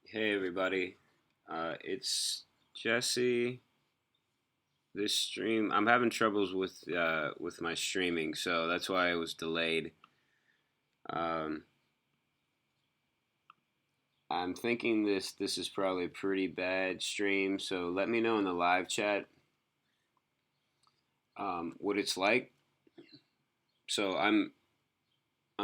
Hey everybody, it's Jesse. This stream, I'm having troubles with my streaming, so that's why it was delayed. Um, I'm thinking this is probably a pretty bad stream, so let me know in the live chat what it's like. So I'm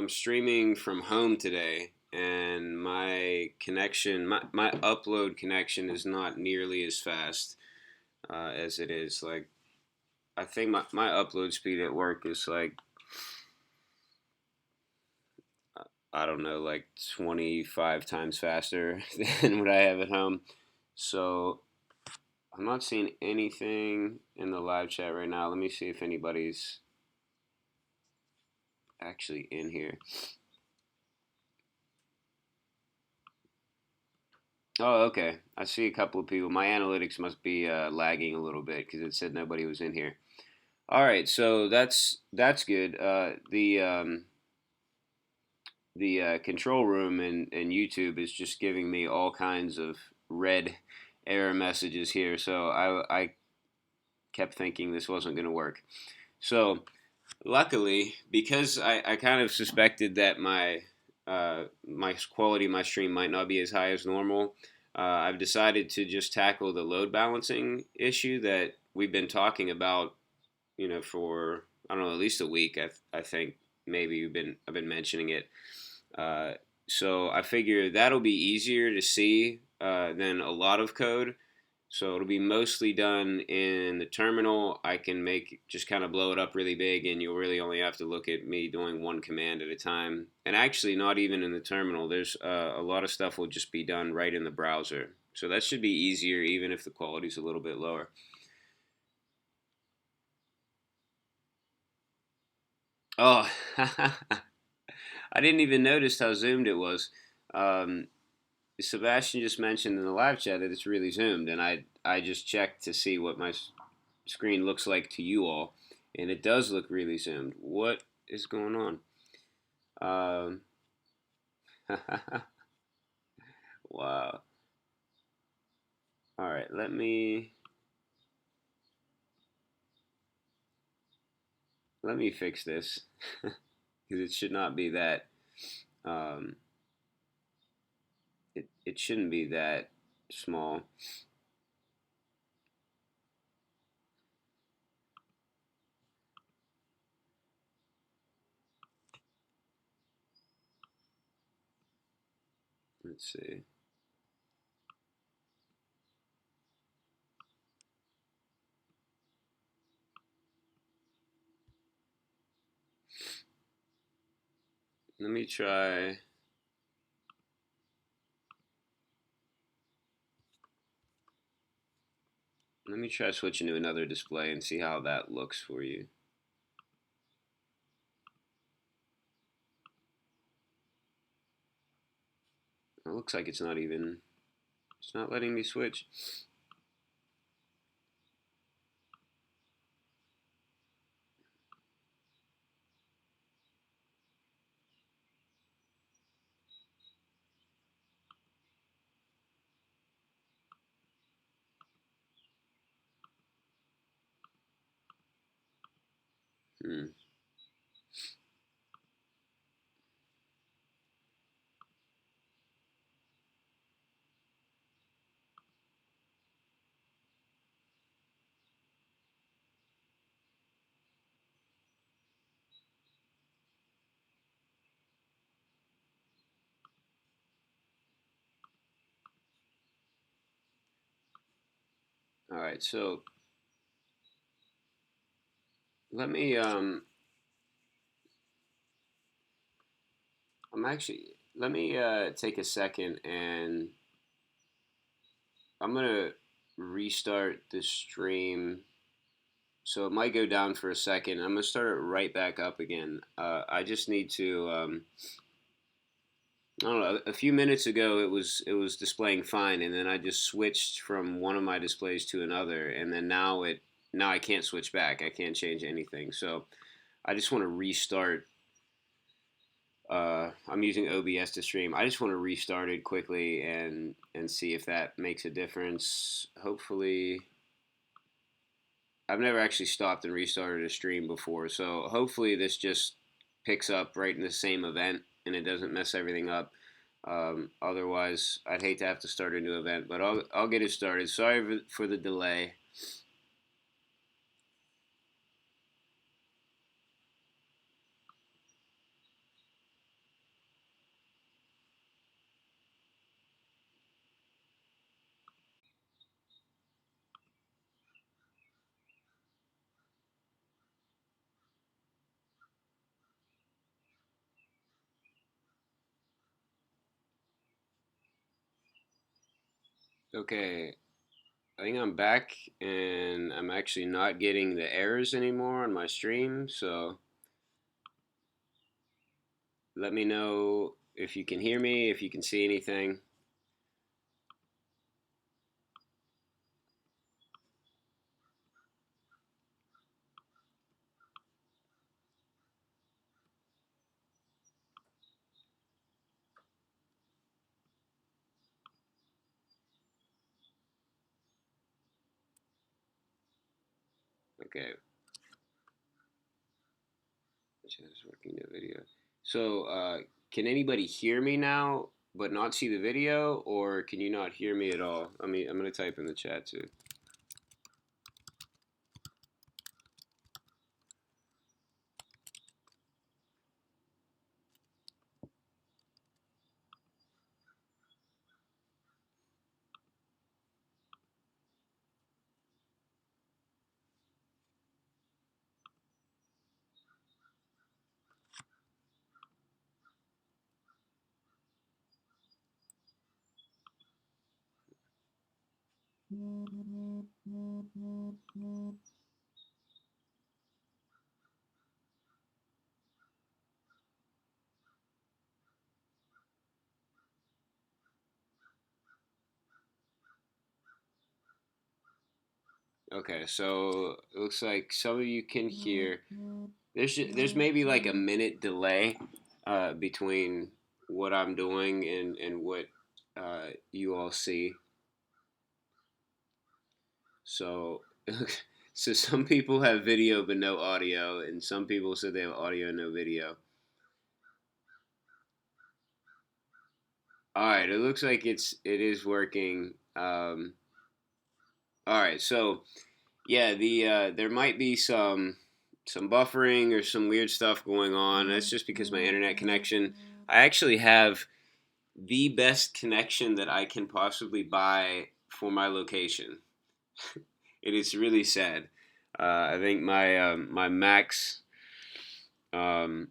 streaming from home today, and my connection, my upload connection is not nearly as fast as it is like I think my upload speed at work is like I don't know, like 25 times faster than what I have at home. So I'm not seeing anything in the live chat right now. Let me see if anybody's actually in here. Oh, okay. I see a couple of people. My analytics must be lagging a little bit because it said nobody was in here. All right, so that's good. The control room and YouTube is just giving me all kinds of red error messages here. So I kept thinking this wasn't going to work. So luckily, because I kind of suspected that my quality of my stream might not be as high as normal, I've decided to just tackle the load balancing issue that we've been talking about, for I don't know, at least a week. I think maybe I've been mentioning it. Uh, so I figure that'll be easier to see than a lot of code. So it'll be mostly done in the terminal. I can make just kind of blow it up really big, and you'll really only have to look at me doing one command at a time. And actually, not even in the terminal. There's a lot of stuff will just be done right in the browser. So that should be easier, even if the quality's a little bit lower. Oh, I didn't even notice how zoomed it was. Um, Sebastian just mentioned in the live chat that it's really zoomed, and I just checked to see what my screen looks like to you all, and it does look really zoomed. What is going on? Um, wow. All right, let me fix this because it should not be that. Um, it shouldn't be that small. Let's see. Let me try. Let me try switching to another display and see how that looks for you. It looks like it's not even. It's not letting me switch. Hmm. All right, so let me I'm actually let me take a second and I'm gonna restart the stream. So it might go down for a second. I'm gonna start it right back up again. I just need to I don't know. A few minutes ago, it was displaying fine, and then I just switched from one of my displays to another, and then now I can't switch back. I can't change anything. So I just want to restart I'm using OBS to stream. I just want to restart it quickly and see if that makes a difference. Hopefully, I've never actually stopped and restarted a stream before, so hopefully this just picks up right in the same event and it doesn't mess everything up. Otherwise, I'd hate to have to start a new event, but I'll get it started. Sorry for the delay. Okay, I think I'm back and I'm actually not getting the errors anymore on my stream, so let me know if you can hear me, if you can see anything. Okay, just working the video. So, can anybody hear me now but not see the video, or can you not hear me at all? I mean, I'm gonna type in the chat too. Okay, so it looks like some of you can hear. There's maybe like a minute delay between what I'm doing and what you all see. So so some people have video but no audio, and some people said they have audio and no video. All right, it looks like it is working. All right, so yeah, there might be some buffering or some weird stuff going on. That's just because my internet connection. I actually have the best connection that I can possibly buy for my location. It is really sad. I think my max um,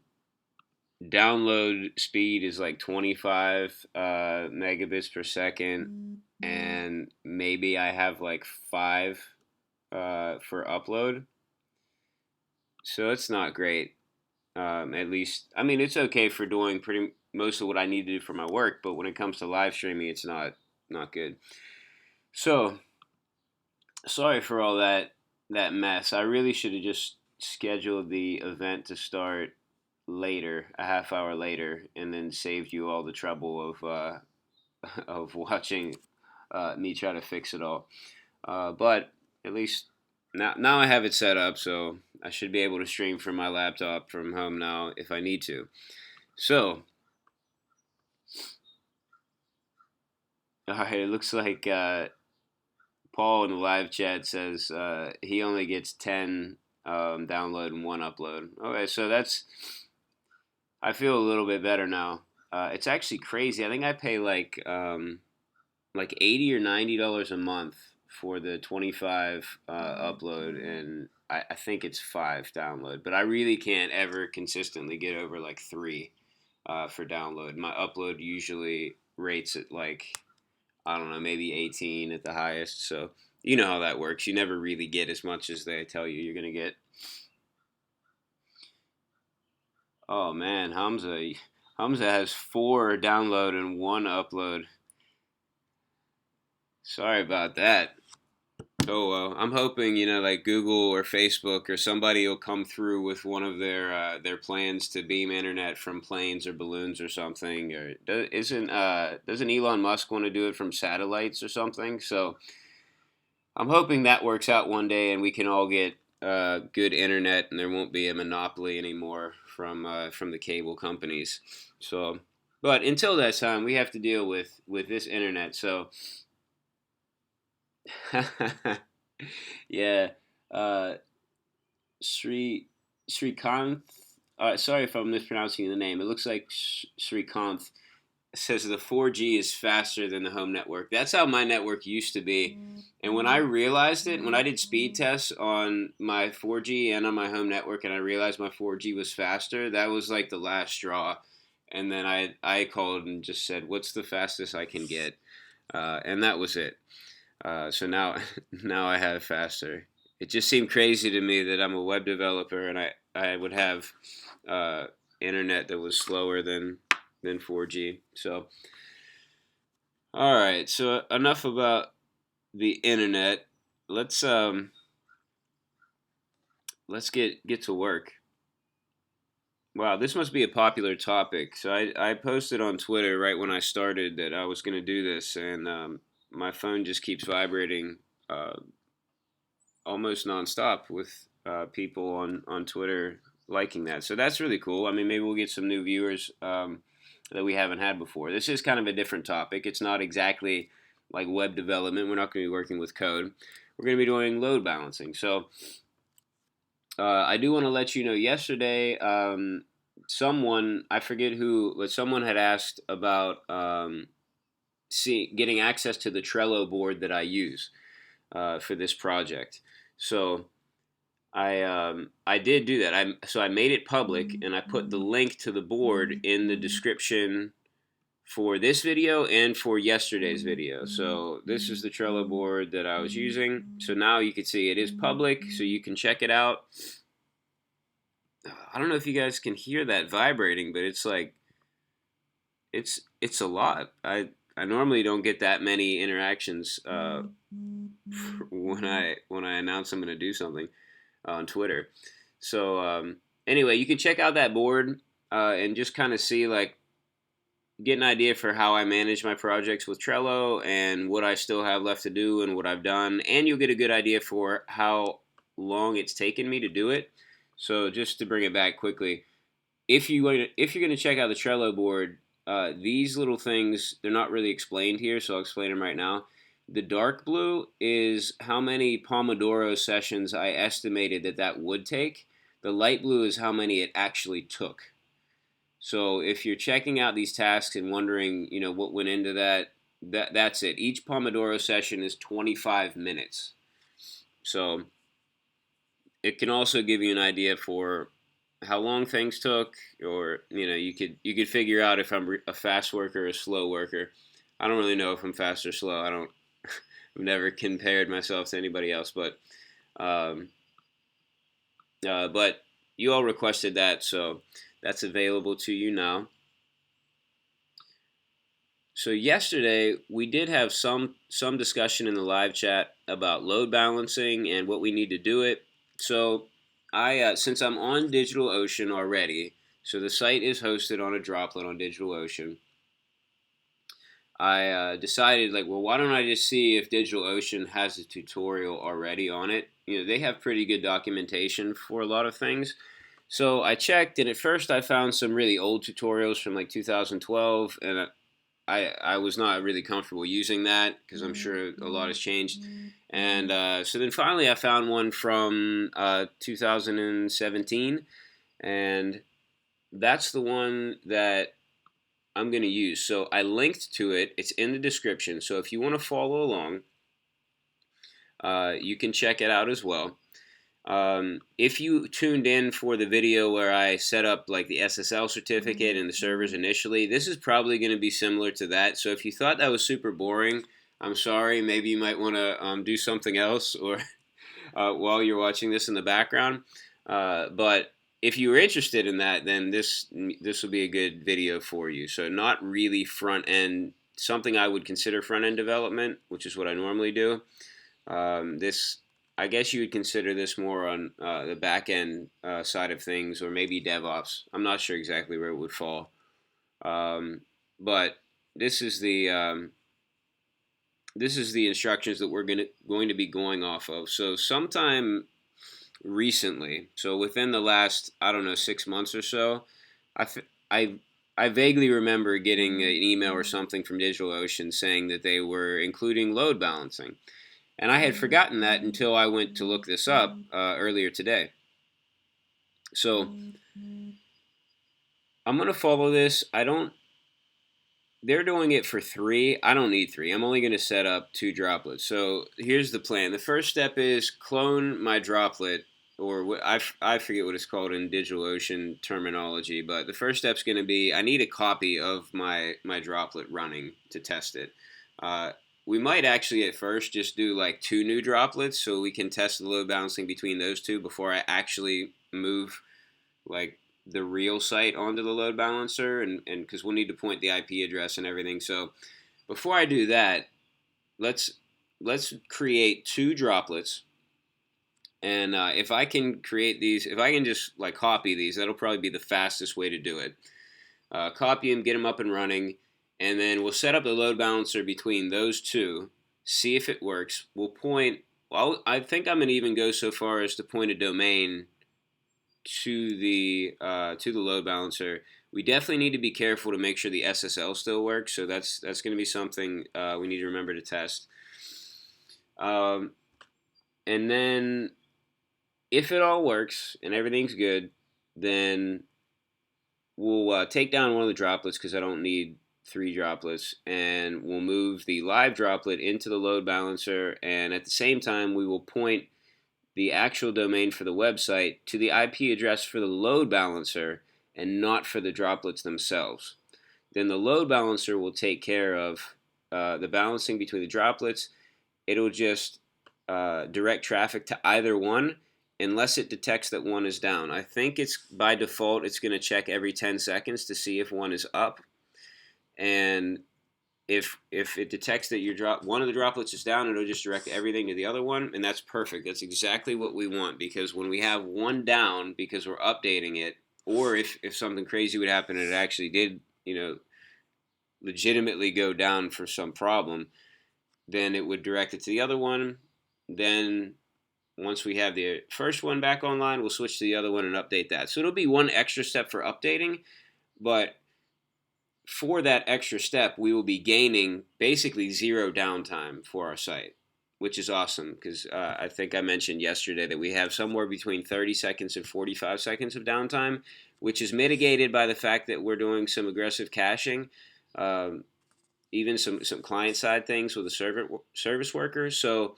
download speed is like 25 megabits per second, and maybe I have like 5 for upload. So it's not great. At least, I mean, it's okay for doing pretty most of what I need to do for my work, but when it comes to live streaming, it's not good. So sorry for all that mess. I really should have just scheduled the event to start later, a half hour later, and then saved you all the trouble of watching me try to fix it all. But at least now I have it set up, so I should be able to stream from my laptop from home now if I need to. So, all right, it looks like Paul in the live chat says he only gets 10 download and 1 upload. Okay, so I feel a little bit better now. It's actually crazy. I think I pay like $80 or $90 a month for the 25 upload, and I think it's 5 download. But I really can't ever consistently get over like 3 for download. My upload usually rates at like, I don't know, maybe 18 at the highest. So you know how that works. You never really get as much as they tell you you're gonna get. Oh man, Hamza has 4 download and 1 upload. Sorry about that. Oh well, I'm hoping like Google or Facebook or somebody will come through with one of their plans to beam internet from planes or balloons or something. Or doesn't Elon Musk want to do it from satellites or something? So I'm hoping that works out one day and we can all get good internet and there won't be a monopoly anymore from the cable companies. So, but until that time, we have to deal with this internet. So, yeah, uh, Sri Srikanth. Sorry if I'm mispronouncing the name. It looks like Srikanth says the 4G is faster than the home network. That's how my network used to be. And when I realized it, when I did speed tests on my 4G and on my home network, and I realized my 4G was faster, that was like the last straw. And then I called and just said, "What's the fastest I can get?" And that was it. So now now I have faster. It just seemed crazy to me that I'm a web developer and I would have uh, internet that was slower than 4G. So all right, so enough about the internet. Let's let's get to work. Wow, this must be a popular topic. So I posted on Twitter right when I started that I was going to do this, and my phone just keeps vibrating uh, almost nonstop with people on Twitter liking that. So that's really cool. I mean, maybe we'll get some new viewers that we haven't had before. This is kind of a different topic. It's not exactly like web development. We're not going to be working with code. We're going to be doing load balancing. So I do want to let you know. Yesterday, someone, I forget who, but someone had asked about getting access to the Trello board that I use for this project. So I did do that. I made it public and I put the link to the board in the description for this video and for yesterday's video. So this is the Trello board that I was using. So now you can see it is public, so you can check it out. I don't know if you guys can hear that vibrating, but it's like it's a lot. I normally don't get that many interactions when I announce I'm going to do something on Twitter. So anyway, you can check out that board and just kind of see like get an idea for how I manage my projects with Trello and what I still have left to do and what I've done, and you'll get a good idea for how long it's taken me to do it. So just to bring it back quickly, if you're going to check out the Trello board, these little things they're not really explained here, so I'll explain them right now. The dark blue is how many Pomodoro sessions I estimated that would take. The light blue is how many it actually took. So if you're checking out these tasks and wondering, what went into that's it. Each Pomodoro session is 25 minutes. So it can also give you an idea for how long things took, or you could figure out if I'm a fast worker or a slow worker. I don't really know if I'm fast or slow. I don't. I've never compared myself to anybody else, um, but you all requested that, so that's available to you now. So yesterday we did have some discussion in the live chat about load balancing and what we need to do it. So I since I'm on DigitalOcean already, so the site is hosted on a droplet on DigitalOcean. I decided like, well, why don't I just see if DigitalOcean has a tutorial already on it? They have pretty good documentation for a lot of things. So I checked, and at first I found some really old tutorials from like 2012, and I was not really comfortable using that because I'm sure a lot has changed. And so then finally I found one from 2017, and that's the one that I'm going to use. So I linked to it. It's in the description. So if you want to follow along, you can check it out as well. If you tuned in for the video where I set up like the SSL certificate and the servers initially, this is probably going to be similar to that. So if you thought that was super boring, I'm sorry. Maybe you might want to do something else or while you're watching this in the background. But if you were interested in that, then this will be a good video for you. So not really front end, something I would consider front end development, which is what I normally do. This, I guess you would consider this more on the back end side of things, or maybe DevOps. I'm not sure exactly where it would fall, but this is the instructions that we're going to be going off of. So sometime recently, so within the last, I don't know, 6 months or so, I, I, I vaguely remember getting an email or something from DigitalOcean saying that they were including load balancing. And I had forgotten that until I went to look this up earlier today. So I'm going to follow this. They're doing it for 3. I don't need 3. I'm only going to set up 2 droplets. So here's the plan. The first step is clone my droplet, or I forget what it's called in DigitalOcean terminology, but the first step's going to be I need a copy of my droplet running to test it. We might actually at first just do like 2 new droplets so we can test the load balancing between those 2 before I actually move like the real site onto the load balancer, and because we'll need to point the IP address and everything. So before I do that, let's create 2 droplets. And if I can create these, if I can just like copy these, that'll probably be the fastest way to do it. Copy them, get them up and running, and then we'll set up the load balancer between those 2, see if it works. We'll point, well, I think I'm going to even go so far as to point a domain to the load balancer. We definitely need to be careful to make sure the SSL still works. So that's going to be something we need to remember to test. And then if it all works and everything's good, then we'll take down one of the droplets because I don't need 3 droplets, and we'll move the live droplet into the load balancer. And at the same time, we will point the actual domain for the website to the IP address for the load balancer and not for the droplets themselves. Then the load balancer will take care of the balancing between the droplets. It'll just direct traffic to either one unless it detects that one is down. I think it's by default it's going to check every 10 seconds to see if one is up. And if it detects that one of the droplets is down, it'll just direct everything to the other one, and that's perfect. That's exactly what we want, because when we have one down because we're updating it, or if something crazy would happen and it actually did, legitimately go down for some problem, then it would direct it to the other one. Then once we have the first one back online, we'll switch to the other one and update that. So it'll be one extra step for updating, but for that extra step, we will be gaining basically 0 downtime for our site, which is awesome because I think I mentioned yesterday that we have somewhere between 30 seconds and 45 seconds of downtime, which is mitigated by the fact that we're doing some aggressive caching, even some client-side things with the service workers. So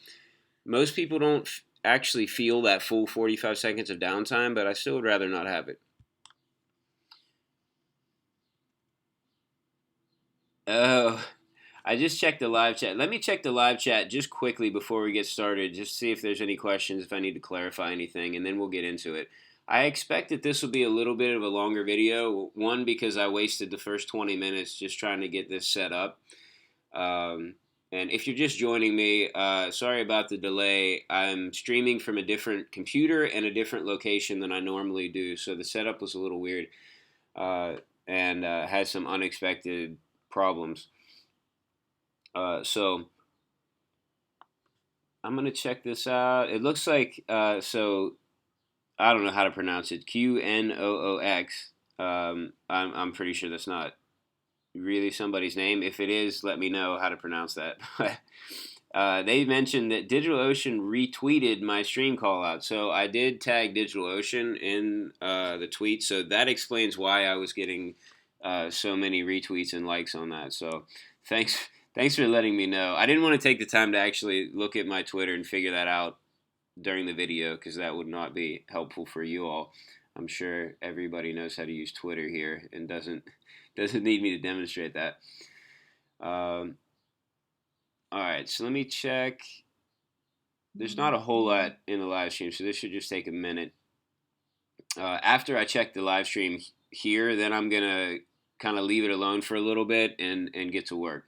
most people don't actually feel that full 45 seconds of downtime, but I still would rather not have it. Oh, I just checked the live chat. Let me check the live chat just quickly before we get started, just see if there's any questions, if I need to clarify anything, and then we'll get into it. I expect that this will be a little bit of a longer video. One, because I wasted the first 20 minutes just trying to get this set up. And if you're just joining me, sorry about the delay. I'm streaming from a different computer and a different location than I normally do, so the setup was a little weird and had some unexpected problems. So I'm gonna check this out. It looks like so I don't know how to pronounce it. QNOOX. I'm pretty sure that's not really somebody's name. If it is, let me know how to pronounce that. They mentioned that DigitalOcean retweeted my stream call out, so I did tag DigitalOcean in the tweet. So that explains why I was getting so many retweets and likes on that. So thanks for letting me know. I didn't want to take the time to actually look at my Twitter and figure that out during the video because that would not be helpful for you all. I'm sure everybody knows how to use Twitter here and doesn't need me to demonstrate that. All right, so let me check. There's not a whole lot in the live stream, so this should just take a minute. After I check the live stream here, then I'm gonna kind of leave it alone for a little bit and get to work.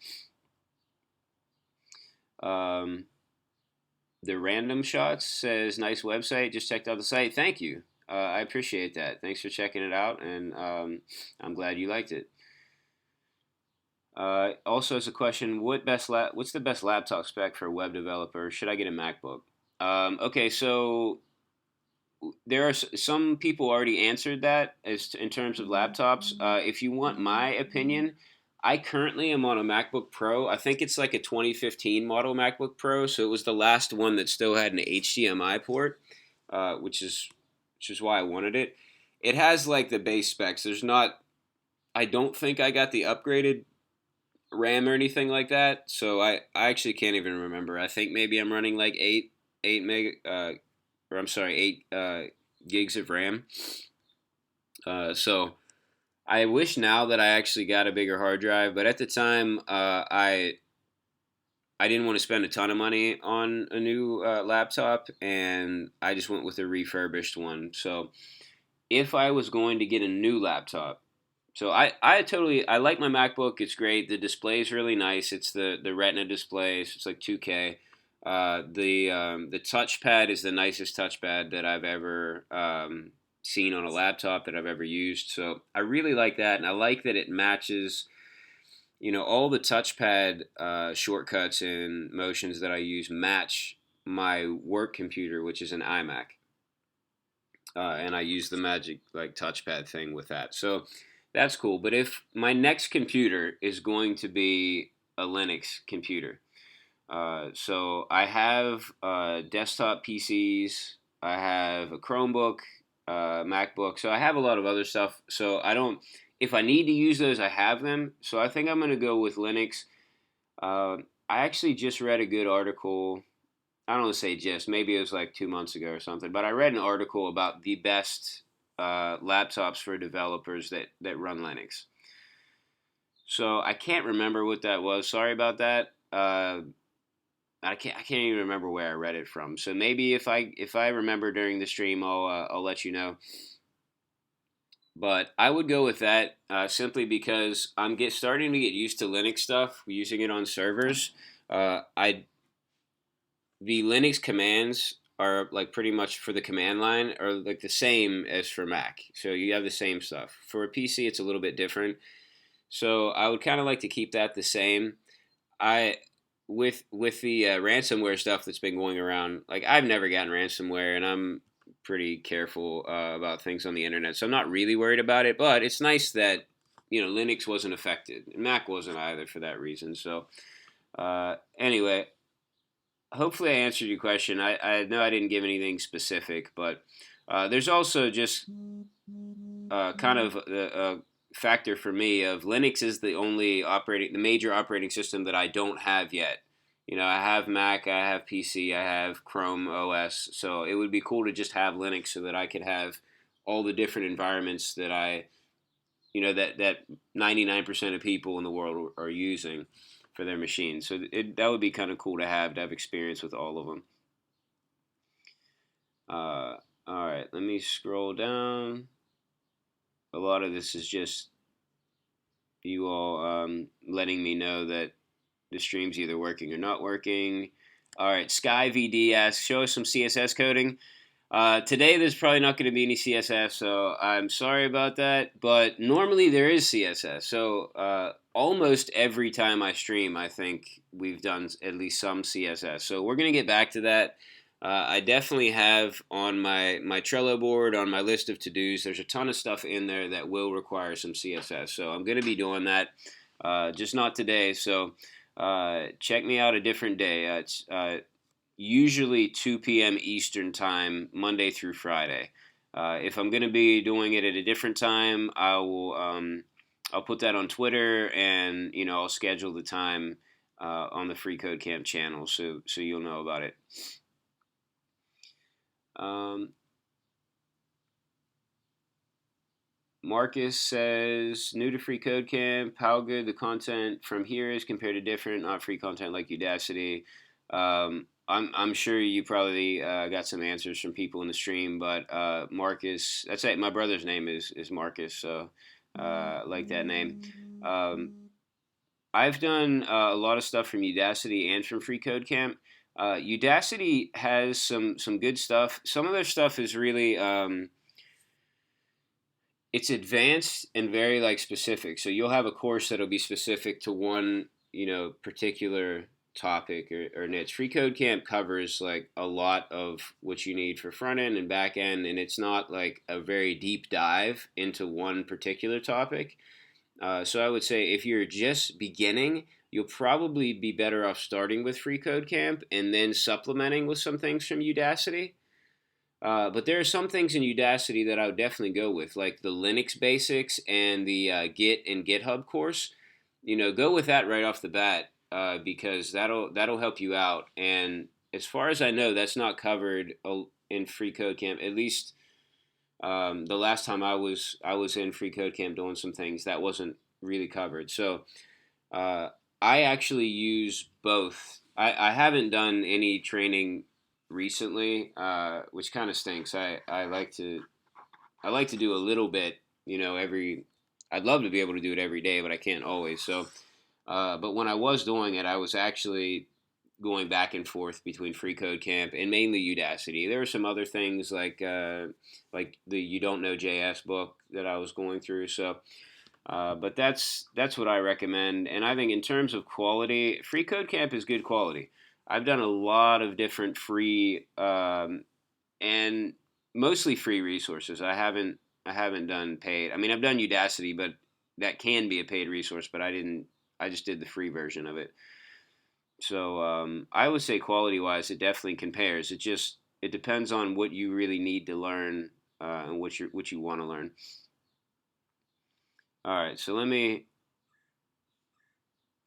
The Random Shots says, nice website. Just checked out the site. Thank you. I appreciate that. Thanks for checking it out, and I'm glad you liked it. Also, as a question, what's the best laptop spec for a web developer? Should I get a MacBook? Okay, so there are some people already answered that in terms of laptops. If you want my opinion, I currently am on a MacBook Pro. I think it's like a 2015 model MacBook Pro, so it was the last one that still had an HDMI port, which is why I wanted it. It has like the base specs. There's not. I don't think I got the upgraded RAM or anything like that. So I actually can't even remember. I think maybe I'm running like eight meg or I'm sorry 8 gigs of RAM. So I wish now that I actually got a bigger hard drive, but at the time I didn't want to spend a ton of money on a new laptop, and I just went with a refurbished one. So if I was going to get a new laptop, so I like my MacBook. It's great. The display is really nice. It's the Retina display. So it's like 2K. The touchpad is the nicest touchpad that I've ever seen on a laptop that I've ever used. So I really like that, and I like that it matches. All the touchpad shortcuts and motions that I use match my work computer, which is an iMac, and I use the magic like touchpad thing with that. So that's cool. But if my next computer is going to be a Linux computer, so I have desktop PCs, I have a Chromebook, MacBook, so I have a lot of other stuff. So I don't. If I need to use those, I have them. So I think I'm going to go with Linux. I actually just read a good article. I don't want to say just, maybe it was like 2 months ago or something, but I read an article about the best laptops for developers that run Linux. So I can't remember what that was. Sorry about that. I can't even remember where I read it from. So maybe if I remember during the stream, I'll let you know. But I would go with that simply because I'm starting to get used to Linux stuff, using it on servers. The Linux commands are like pretty much for the command line are like the same as for Mac. So you have the same stuff. For a PC, it's a little bit different. So I would kind of like to keep that the same. I with the ransomware stuff that's been going around. Like I've never gotten ransomware, and I'm pretty careful about things on the internet, so I'm not really worried about it. But it's nice that Linux wasn't affected, Mac wasn't either for that reason. So anyway, hopefully I answered your question. I know I didn't give anything specific, but there's also just kind of a factor for me of Linux is the major operating system that I don't have yet. I have Mac, I have PC, I have Chrome OS, so it would be cool to just have Linux so that I could have all the different environments that that 99% of people in the world are using for their machines. So that would be kind of cool to have experience with all of them. All right, let me scroll down. A lot of this is just you all letting me know that the stream's either working or not working. All right, Sky VD asks, show us some CSS coding. Today there's probably not going to be any CSS, so I'm sorry about that. But normally there is CSS. So almost every time I stream, I think we've done at least some CSS. So we're going to get back to that. I definitely have on my Trello board, on my list of to-dos, there's a ton of stuff in there that will require some CSS. So I'm going to be doing that, just not today. So check me out a different day. It's usually 2 p.m. Eastern time, Monday through Friday. If I'm going to be doing it at a different time, I'll put that on Twitter, and I'll schedule the time on the Free Code Camp channel, so you'll know about it. Marcus says, new to Free Code Camp, how good the content from here is compared to different, not free content like Udacity. I'm sure you probably got some answers from people in the stream, but Marcus, that's it. My brother's name is Marcus, so like that name. I've done a lot of stuff from Udacity and from Free Code Camp. Udacity has some good stuff. Some of their stuff is really it's advanced and very like specific. So you'll have a course that'll be specific to one, particular topic or niche. Free Code Camp covers like a lot of what you need for front end and back end, and it's not like a very deep dive into one particular topic. So I would say if you're just beginning, you'll probably be better off starting with Free Code Camp and then supplementing with some things from Udacity. But there are some things in Udacity that I would definitely go with, like the Linux basics and the Git and GitHub course. Go with that right off the bat because that'll help you out. And as far as I know, that's not covered in Free Code Camp. At least the last time I was in Free Code Camp doing some things that wasn't really covered. So uh, I actually use both. I haven't done any training recently, which kind of stinks. I like to do a little bit, every. I'd love to be able to do it every day, but I can't always. So, but when I was doing it, I was actually going back and forth between Free Code Camp and mainly Udacity. There were some other things like the You Don't Know JS book that I was going through. So, but that's what I recommend. And I think in terms of quality, Free Code Camp is good quality. I've done a lot of different free and mostly free resources. I haven't done paid. I mean, I've done Udacity, but that can be a paid resource. But I didn't. I just did the free version of it. So I would say quality wise, it definitely compares. It depends on what you really need to learn and what you want to learn. All right, so let me.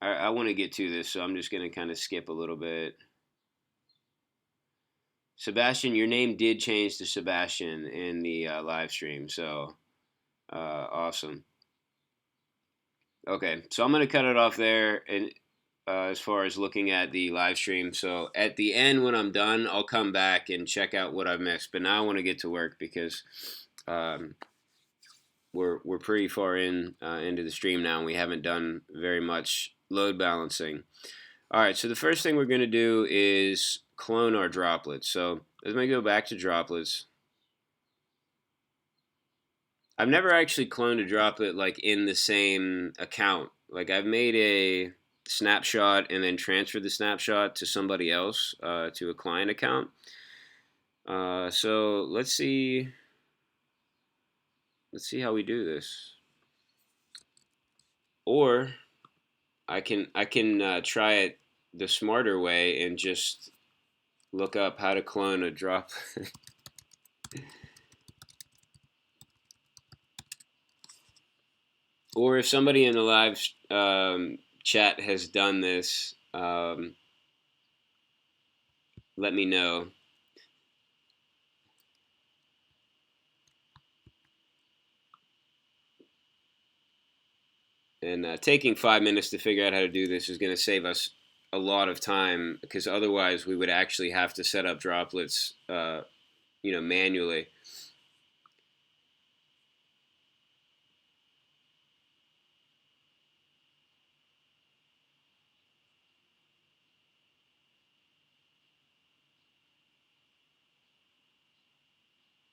I want to get to this, so I'm just going to kind of skip a little bit. Sebastian, your name did change to Sebastian in the live stream, so awesome. Okay, so I'm going to cut it off there, and as far as looking at the live stream. So at the end, when I'm done, I'll come back and check out what I've missed. But now I want to get to work because um, we're pretty far into the stream now, and we haven't done very much load balancing. All right, so the first thing we're going to do is clone our droplets. So let me go back to droplets. I've never actually cloned a droplet like in the same account. Like I've made a snapshot and then transferred the snapshot to somebody else, to a client account. So let's see how we do this. Or I can try it the smarter way and just look up how to clone a droplet. Or if somebody in the live chat has done this, let me know. And taking 5 minutes to figure out how to do this is going to save us a lot of time because otherwise we would actually have to set up droplets, manually.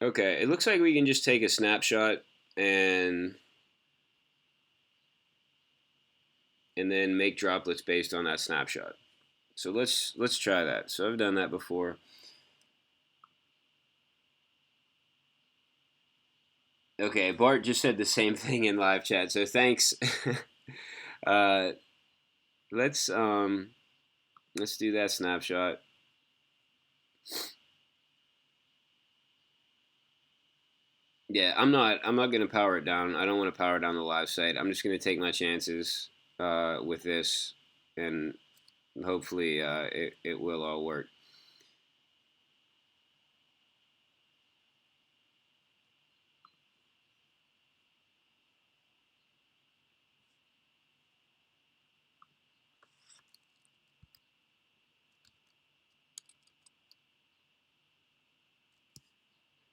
Okay, it looks like we can just take a snapshot and then make droplets based on that snapshot. So let's try that. So I've done that before. Okay, Bart just said the same thing in live chat. So thanks. uh, let's let's do that snapshot. Yeah, I'm not gonna power it down. I don't want to power down the live site. I'm just gonna take my chances with this, and hopefully it will all work.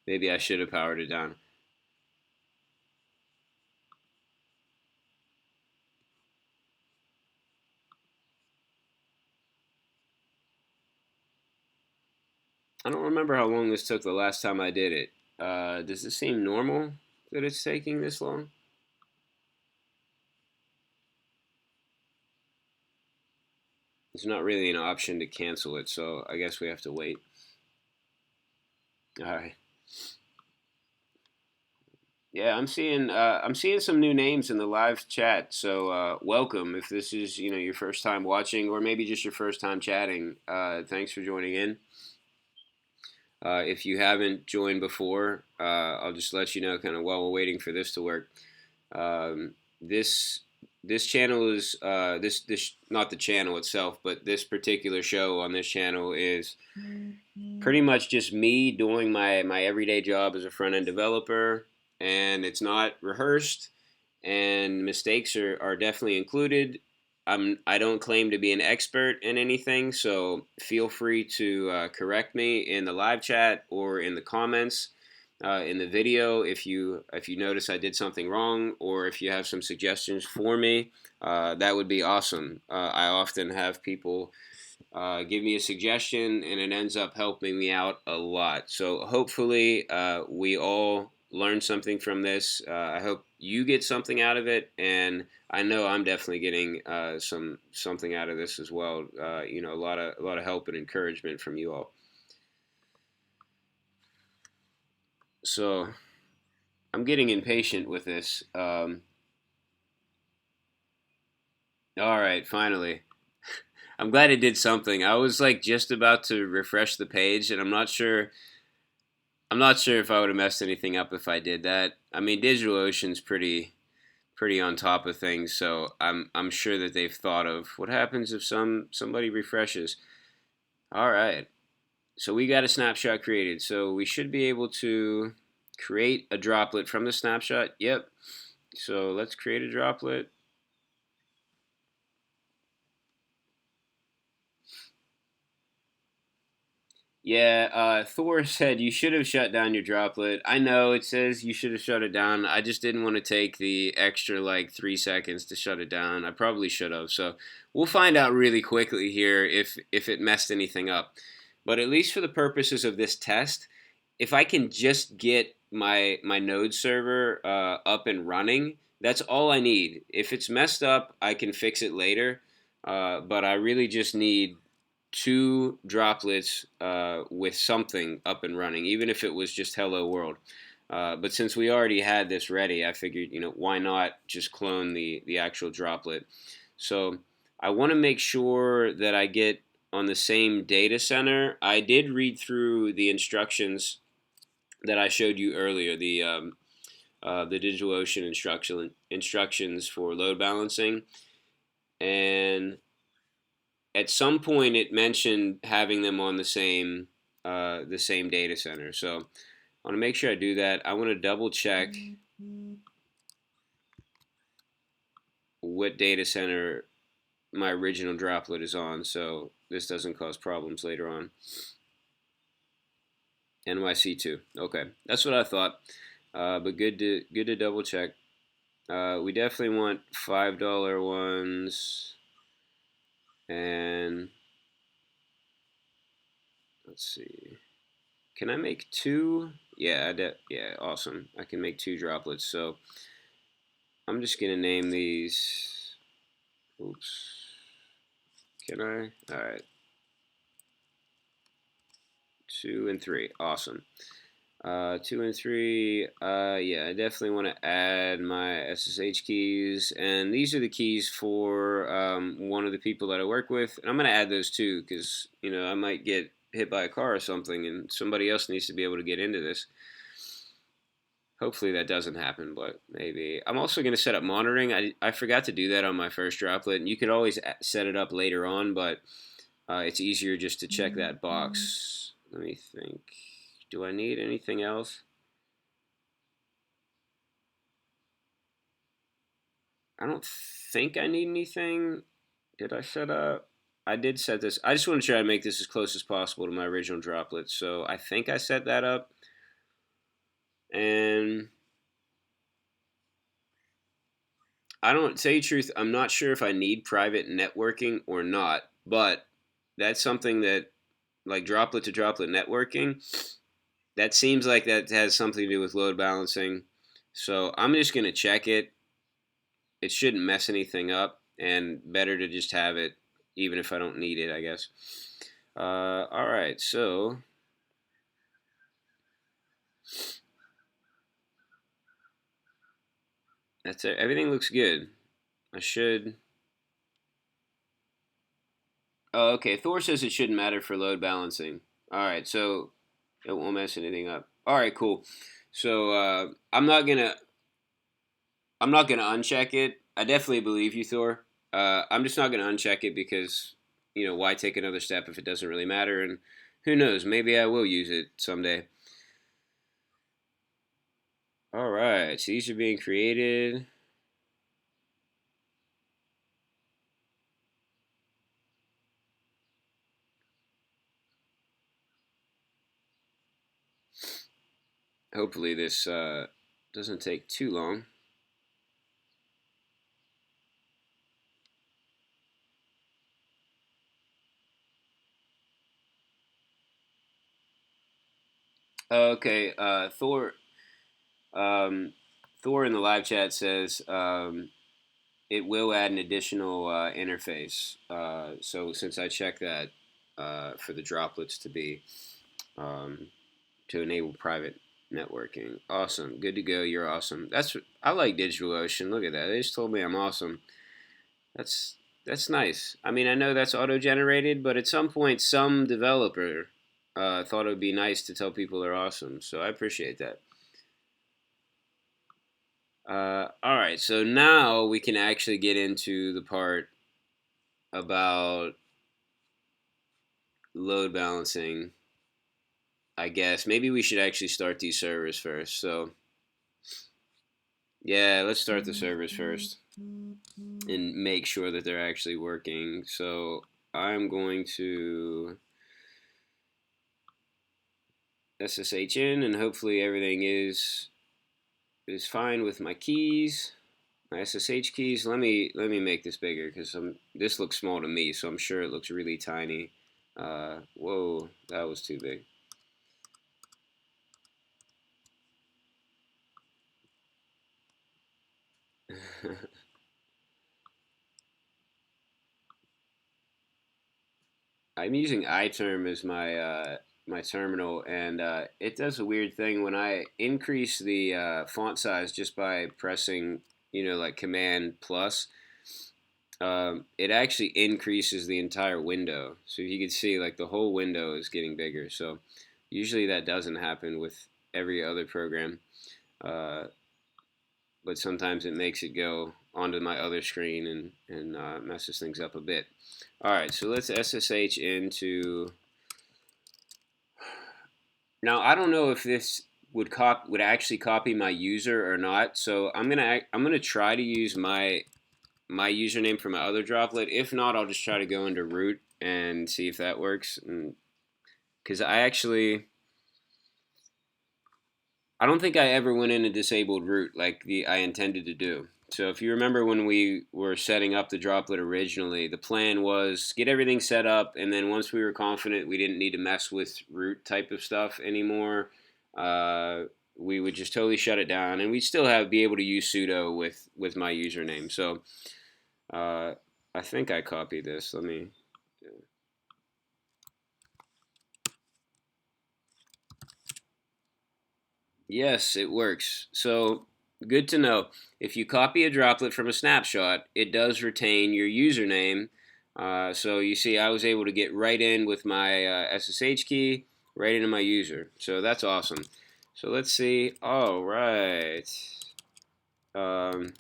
Maybe I should have powered it down. I don't remember how long this took the last time I did it. Does this seem normal that it's taking this long? There's not really an option to cancel it, so I guess we have to wait. All right. Yeah, I'm seeing some new names in the live chat. So welcome. If this is your first time watching, or maybe just your first time chatting, thanks for joining in. If you haven't joined before, I'll just let you know kind of while we're waiting for this to work. Um, this this channel is this not the channel itself, but this particular show on this channel is pretty much just me doing my everyday job as a front end developer, and it's not rehearsed, and mistakes are definitely included. I don't claim to be an expert in anything, so feel free to correct me in the live chat or in the comments in the video if you notice I did something wrong, or if you have some suggestions for me. That would be awesome. I often have people give me a suggestion, and it ends up helping me out a lot. So hopefully, we all learn something from this. I hope you get something out of it, and I know I'm definitely getting something out of this as well. A lot of help and encouragement from you all. So I'm getting impatient with this. All right, finally. I'm glad it did something. I was like just about to refresh the page, and I'm not sure if I would have messed anything up if I did that. I mean, DigitalOcean's pretty on top of things, so I'm sure that they've thought of what happens if somebody refreshes. All right, so we got a snapshot created, so we should be able to create a droplet from the snapshot. Yep. So let's create a droplet. Yeah, Thor said you should have shut down your droplet. I know it says you should have shut it down. I just didn't want to take the extra like 3 seconds to shut it down. I probably should have. So we'll find out really quickly here if it messed anything up. But at least for the purposes of this test, if I can just get my Node server up and running, that's all I need. If it's messed up, I can fix it later. But I really just need two droplets with something up and running, even if it was just hello world. But since we already had this ready, I figured, why not just clone the actual droplet? So I want to make sure that I get on the same data center. I did read through the instructions that I showed you earlier, the DigitalOcean instructions for load balancing, and at some point it mentioned having them on the same data center. So I want to make sure I do that. I want to double check what data center my original droplet is on, so this doesn't cause problems later on. NYC2. Okay, that's what I thought. But good to double check. We definitely want $5 ones, and let's see. Can I make two? Yeah, yeah, awesome. I can make two droplets. So I'm just gonna name these. Oops. Can I? All right. 2 and 3. Awesome. 2 and 3. Yeah, I definitely want to add my SSH keys, and these are the keys for one of the people that I work with, and I'm gonna add those too because I might get hit by a car or something, and somebody else needs to be able to get into this. Hopefully that doesn't happen, but maybe. I'm also going to set up monitoring. I forgot to do that on my first droplet, and you could always set it up later on, but it's easier just to check that box. Let me think. Do I need anything else? I don't think I need anything. Did I set up? I did set this. I just want to try to make this as close as possible to my original droplet, so I think I set that up. And I don't tell you the truth, I'm not sure if I need private networking or not, but that's something that like droplet to droplet networking. That seems like that has something to do with load balancing. So I'm just going to check it. It shouldn't mess anything up, and better to just have it even if I don't need it, I guess. All right, so that's it. Everything looks good. I should. Oh, okay. Thor says it shouldn't matter for load balancing. All right, so it won't mess anything up. All right, cool. So I'm not gonna uncheck it. I definitely believe you, Thor. I'm just not gonna uncheck it because why take another step if it doesn't really matter? And who knows? Maybe I will use it someday. All right, so these are being created. Hopefully this doesn't take too long. Okay, Um, Thor in the live chat says it will add an additional interface. So since I checked that for the droplets to be um, to enable private networking, awesome, good to go. You're awesome. I like DigitalOcean. Look at that. They just told me I'm awesome. That's that's nice. I mean, I know that's auto generated, but at some point, some developer thought it would be nice to tell people they're awesome. So I appreciate that. All right, so now we can actually get into the part about load balancing. I guess maybe we should actually start these servers first. So, yeah, let's start the servers first and make sure that they're actually working. So, I'm going to SSH in, and hopefully everything is fine with my keys. My SSH keys. Let me make this bigger because this looks small to me, so I'm sure it looks really tiny. Whoa, that was too big. I'm using iTerm as my terminal, and it does a weird thing when I increase the font size just by pressing, like Command plus. It actually increases the entire window, so you can see like the whole window is getting bigger. So usually that doesn't happen with every other program. Uh, but sometimes it makes it go onto my other screen and messes things up a bit. All right, so let's SSH into. Now I don't know if this would actually copy my user or not. So I'm gonna try to use my username for my other droplet. If not, I'll just try to go into root and see if that works. Because I don't think I ever went in and disabled root like I intended to do. So if you remember when we were setting up the droplet originally, the plan was get everything set up, and then once we were confident we didn't need to mess with root type of stuff anymore, uh, we would just totally shut it down, and we'd still be able to use sudo with my username. So uh, I think I copied this. Let me. Yes, it works. So good to know. If you copy a droplet from a snapshot, it does retain your username. So you see, I was able to get right in with my SSH key, right into my user. So that's awesome. So let's see. All right. Um,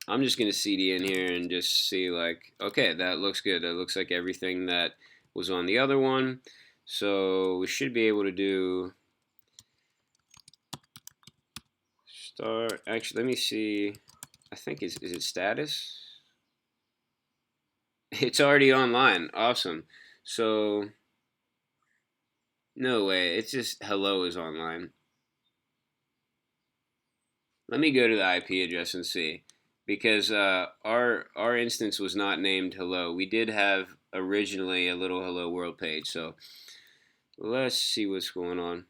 I'm just going to CD in here and just see like, okay, that looks good. That looks like everything that was on the other one. So we should be able to do start. Actually, let me see. I think is it status? It's already online. Awesome. So no way. It's just hello is online. Let me go to the IP address and see. because our instance was not named hello. We did have originally a little hello world page, so let's see what's going on.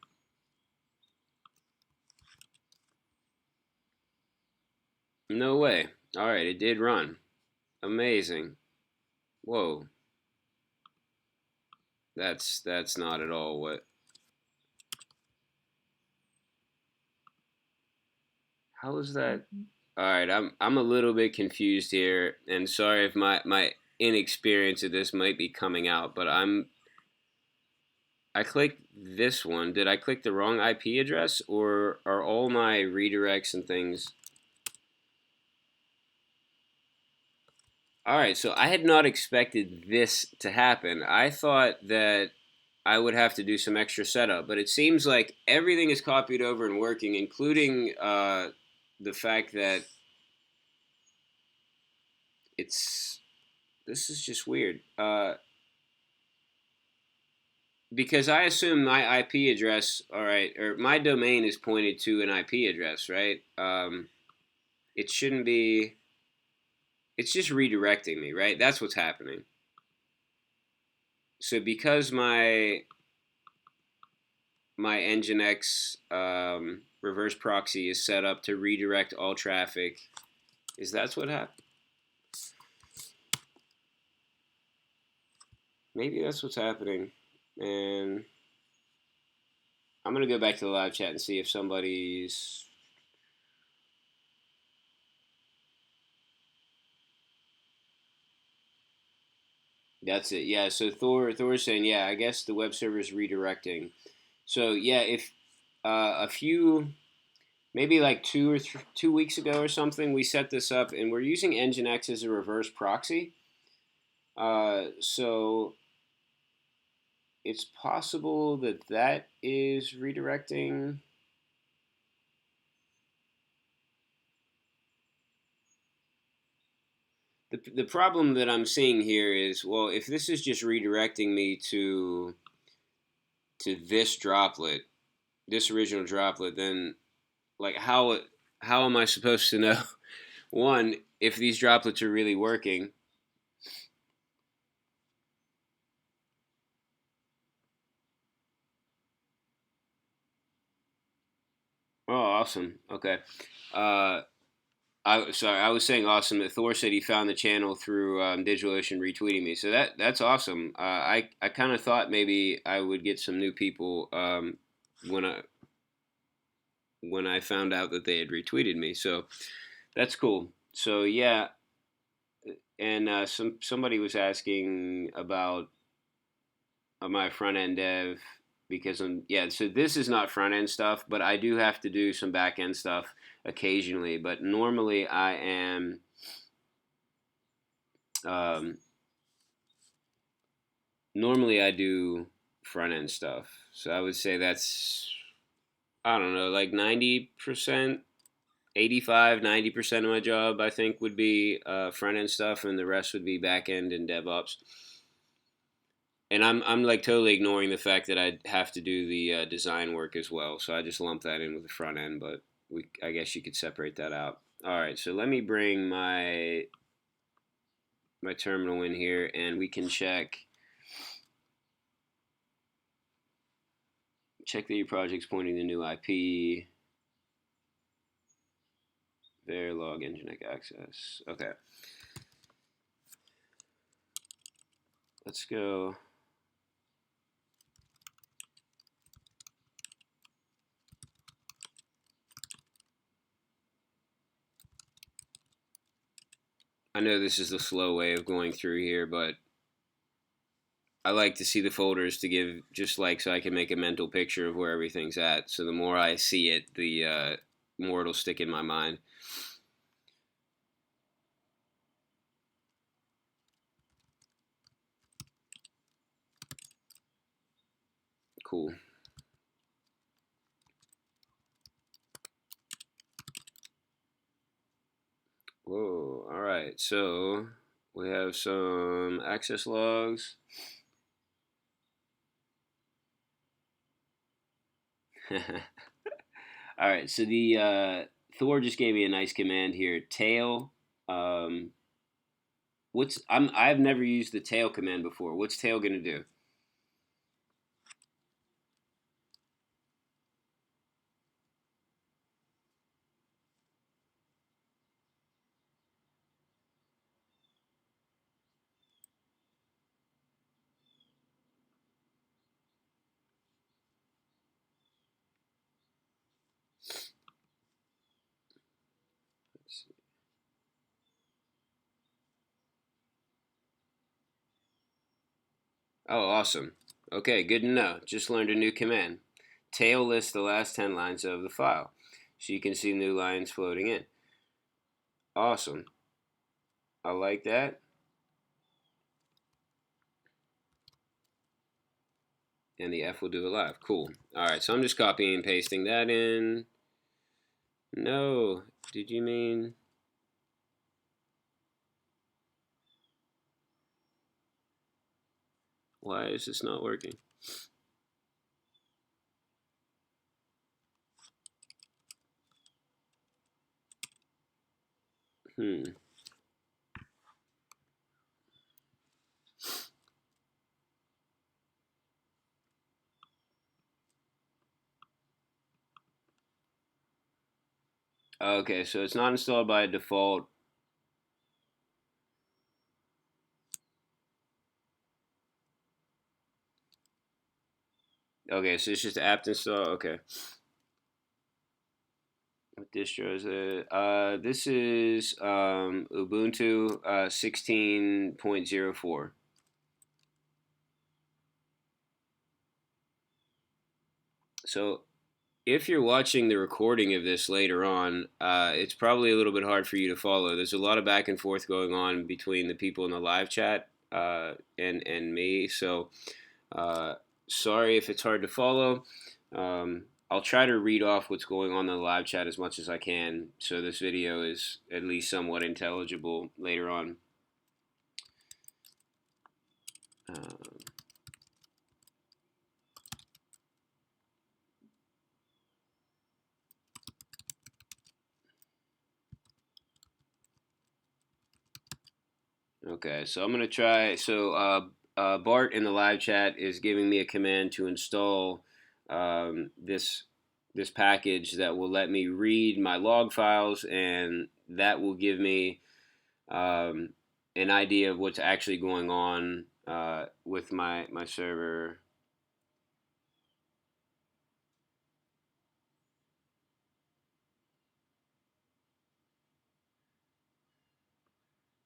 No way. All right, it did run. Amazing. Whoa. That's not at all what. How is that? All right, I'm a little bit confused here, and sorry if my inexperience of this might be coming out, but I clicked this one. Did I click the wrong IP address, or are all my redirects and things? All right, so I had not expected this to happen. I thought that I would have to do some extra setup, but it seems like everything is copied over and working, including the fact that it's. This is just weird. Because I assume my IP address, all right, or my domain is pointed to an IP address, right? It shouldn't be. It's just redirecting me, right? That's what's happening. So because my Nginx reverse proxy is set up to redirect all traffic, is that's what happened? Maybe that's what's happening, and I'm gonna go back to the live chat and see if somebody's. That's it. Yeah. So Thor's saying, yeah, I guess the web server is redirecting. So yeah, if a few maybe like 2 weeks ago or something, we set this up, and we're using Nginx as a reverse proxy. So it's possible that that is redirecting. The problem that I'm seeing here is, well, if this is just redirecting me to this droplet, this original droplet, then like how am I supposed to know one if these droplets are really working? Oh, awesome. Okay. Uh, I was saying awesome that Thor said he found the channel through DigitalOcean retweeting me. So that's awesome. I kind of thought maybe I would get some new people when I found out that they had retweeted me. So that's cool. So yeah, and somebody was asking about my front end dev because yeah. So this is not front end stuff, but I do have to do some back end stuff occasionally. But normally I am. Um, Normally I do front end stuff. So I would say that's I don't know, like 90%, 85, 90% of my job I think would be front end stuff, and the rest would be back end and DevOps. And I'm like totally ignoring the fact that I have to do the design work as well. So I just lump that in with the front end, but I guess you could separate that out. All right, so let me bring my terminal in here, and we can check that your project's pointing to new IP. Verilog Nginx access. Okay, let's go. I know this is the slow way of going through here, but I like to see the folders to give just like so I can make a mental picture of where everything's at. So the more I see it, the more it'll stick in my mind. Cool. Whoa. All right. So we have some access logs. All right. So the Thor just gave me a nice command here. Tail Um, I've never used the tail command before. What's tail gonna do? Oh, awesome. Okay, good to know. Just learned a new command. Tail lists the last 10 lines of the file, so you can see new lines floating in. Awesome. I like that. And the F will do it live. Cool. All right, so I'm just copying and pasting that in. No, did you mean? Why is this not working? Hmm. Okay, so it's not installed by default. Okay, so it's just apt install. Okay. What distro is it? This is Ubuntu 16.04. So if you're watching the recording of this later on, it's probably a little bit hard for you to follow. There's a lot of back and forth going on between the people in the live chat and me. So sorry if it's hard to follow. I'll try to read off what's going on in the live chat as much as I can, so this video is at least somewhat intelligible later on. Uh, Okay, so I'm gonna try. So Bart in the live chat is giving me a command to install this package that will let me read my log files, and that will give me um, an idea of what's actually going on with my server.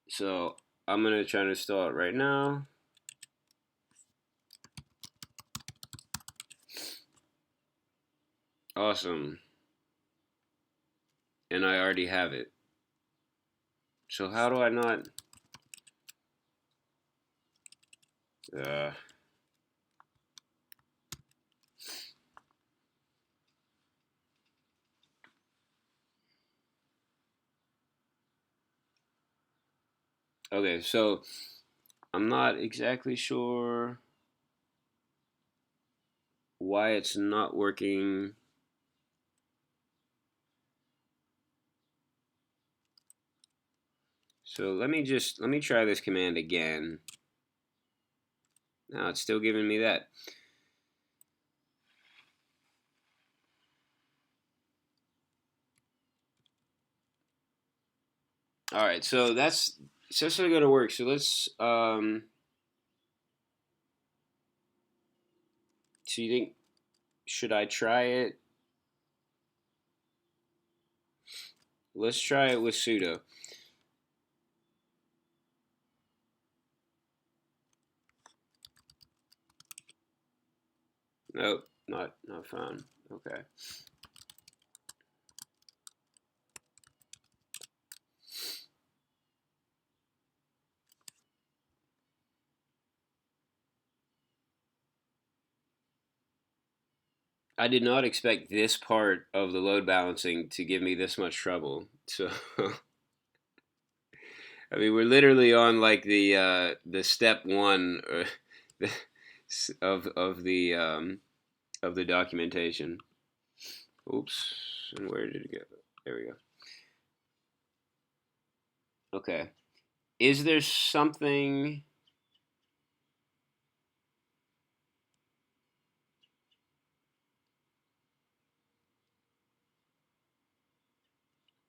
So I'm gonna try to install it right now. Awesome, and I already have it. So how do I not? Uh, okay, so I'm not exactly sure why it's not working. So let me try this command again. Now it's still giving me that. All right, so that's going to work. So let's. So you think should I try it? Let's try it with sudo. Nope, not found. Okay. I did not expect this part of the load balancing to give me this much trouble. So I mean, we're literally on like the step one of the documentation. Oops, and where did it go? There we go. Okay. Is there something?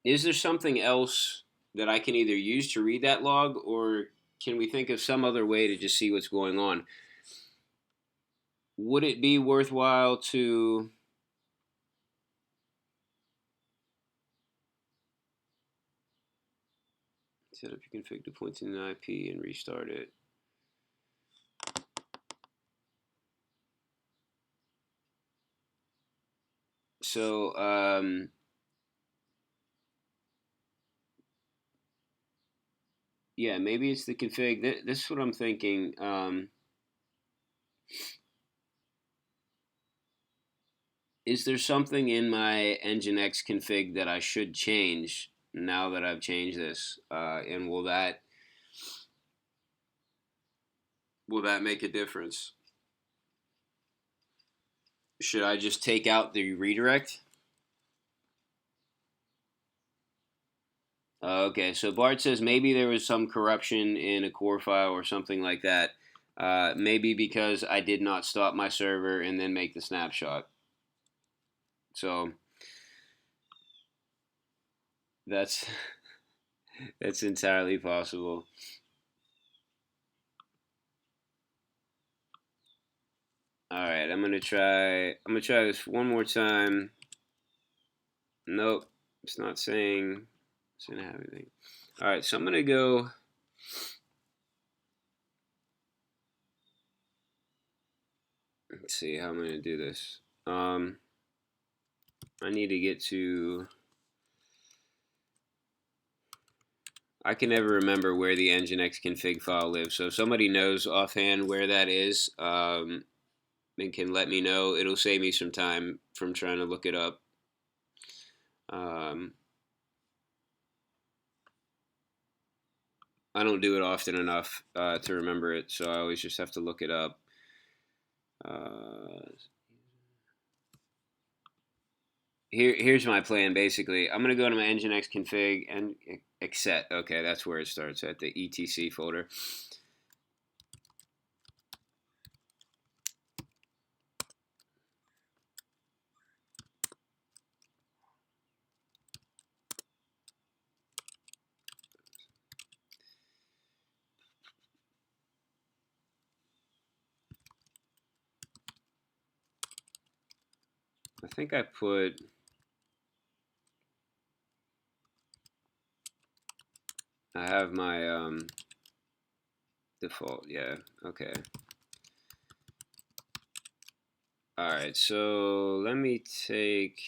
Is there something else that I can either use to read that log, or can we think of some other way to just see what's going on? Would it be worthwhile to set up your config to point to an IP and restart it? So, yeah, maybe it's the config. This is what I'm thinking. Is there something in my Nginx config that I should change now that I've changed this? And will that make a difference? Should I just take out the redirect? Okay, so Bart says maybe there was some corruption in a core file or something like that. Maybe because I did not stop my server and then make the snapshot. So that's that's entirely possible. All right, I'm gonna try. I'm gonna try this one more time. Nope, it's not saying. It's gonna have anything. All right, so I'm gonna go. Let's see how I'm gonna do this. I need to get to. I can never remember where the Nginx config file lives. So if somebody knows offhand where that is, and can let me know, it'll save me some time from trying to look it up. Um, I don't do it often enough to remember it, so I always just have to look it up. Here's my plan. Basically, I'm gonna go to my Nginx config and accept. Okay, that's where it starts, at the etc folder. I think I put. I have my default. Yeah. Okay. All right. So let me take.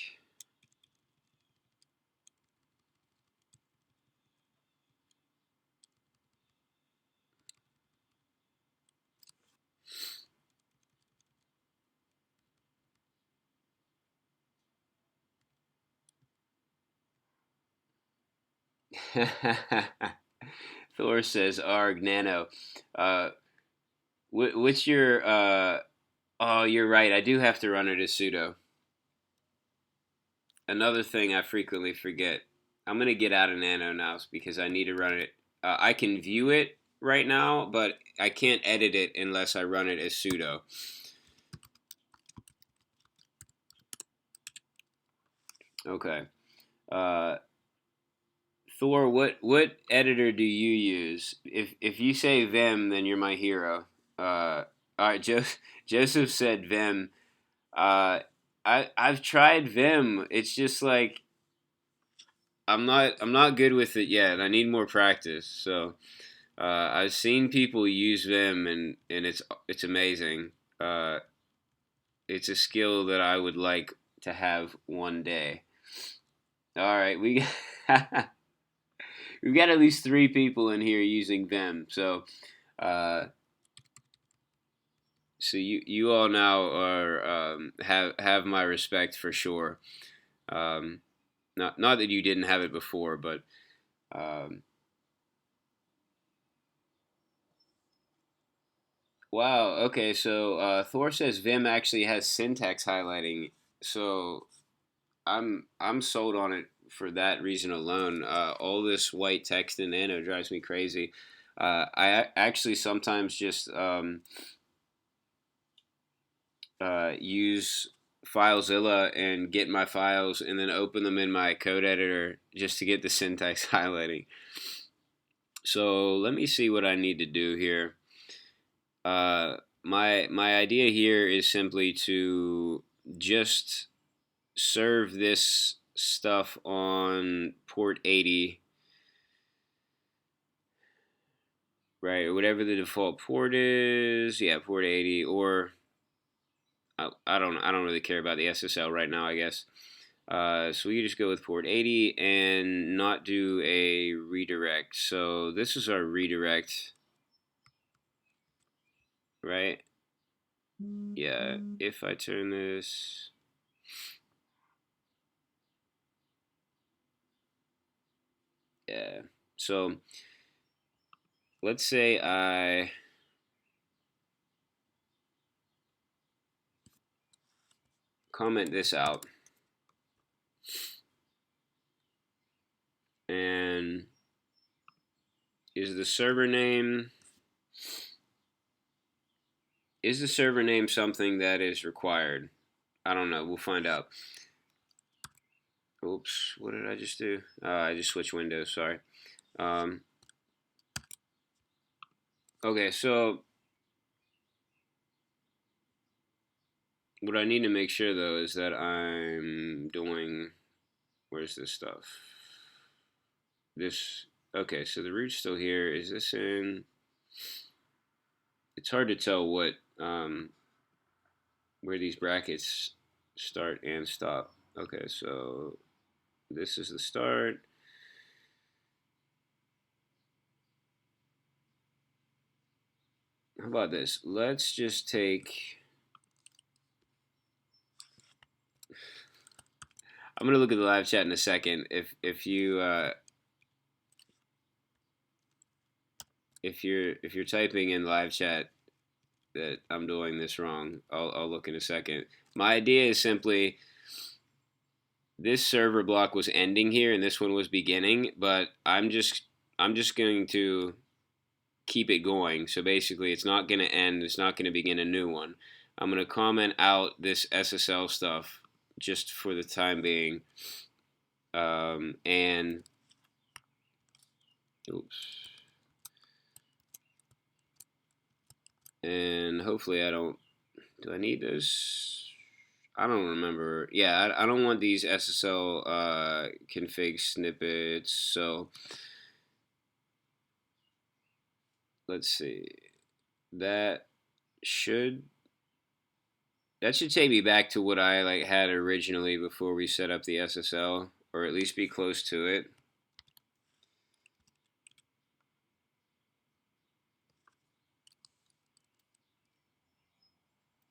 Thor says, "Arg nano." Uh, what's your? Oh, you're right. I do have to run it as sudo. Another thing I frequently forget. I'm gonna get out of nano now because I need to run it. I can view it right now, but I can't edit it unless I run it as sudo. Okay. Uh, Thor, what editor do you use? If you say Vim, then you're my hero. All right, Joseph said Vim. I've tried Vim. It's just like I'm not good with it yet. I need more practice. So I've seen people use Vim, and it's amazing. It's a skill that I would like to have one day. All right, we've got at least 3 people in here using Vim. Uh, so you all now are have my respect for sure. Um, not that you didn't have it before, but um, wow. Okay, so Thor says Vim actually has syntax highlighting, so I'm sold on it for that reason alone. All this white text in Nano drives me crazy. I actually sometimes just use FileZilla and get my files and then open them in my code editor just to get the syntax highlighting. So let me see what I need to do here. My idea here is simply to just serve this stuff on port 80, right? Or whatever the default port is. Yeah, port 80, or I don't really care about the SSL right now, I guess. So we just go with port 80 and not do a redirect. So this is our redirect, right? Yeah, if I turn this, yeah. So let's say I comment this out, and is the server name something that is required? I don't know. We'll find out. Oops, what did I just do? I just switched windows, sorry. Okay, so what I need to make sure, though, is that I'm doing, where's this stuff? This, okay, so the root's still here. Is this in, it's hard to tell what, where these brackets start and stop. Okay, so this is the start. How about this? Let's just take, I'm gonna look at the live chat in a second. If you're typing in live chat that I'm doing this wrong, I'll look in a second. My idea is simply this server block was ending here and this one was beginning, but I'm just going to keep it going. So basically, it's not going to end. It's not going to begin a new one. I'm going to comment out this SSL stuff just for the time being, and oops, and hopefully I don't. Do I need this? I don't remember. Yeah, I don't want these SSL config snippets. So let's see. That should take me back to what I had originally before we set up the SSL, or at least be close to it.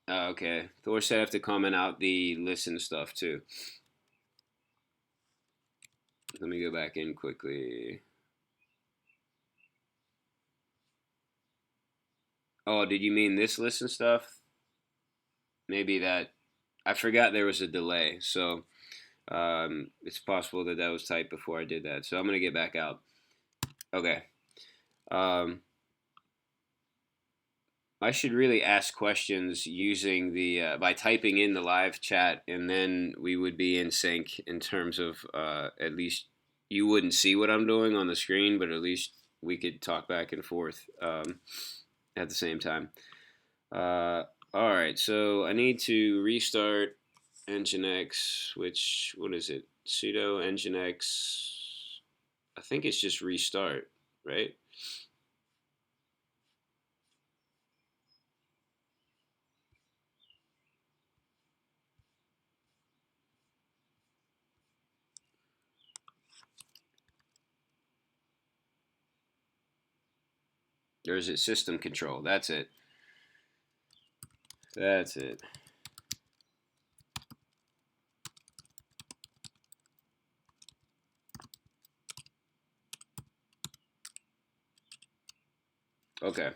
Okay, Thor said I have to comment out the listen stuff too. Let me go back in quickly. Oh, did you mean this listen stuff? Maybe that. I forgot there was a delay, so it's possible that was typed before I did that. So I'm gonna get back out. Okay. I should really ask questions using the by typing in the live chat, and then we would be in sync in terms of at least you wouldn't see what I'm doing on the screen, but at least we could talk back and forth at the same time. All right, so I need to restart Nginx, which, what is it? Sudo Nginx. I think it's just restart, right? Or is it system control? That's it. That's it. Okay.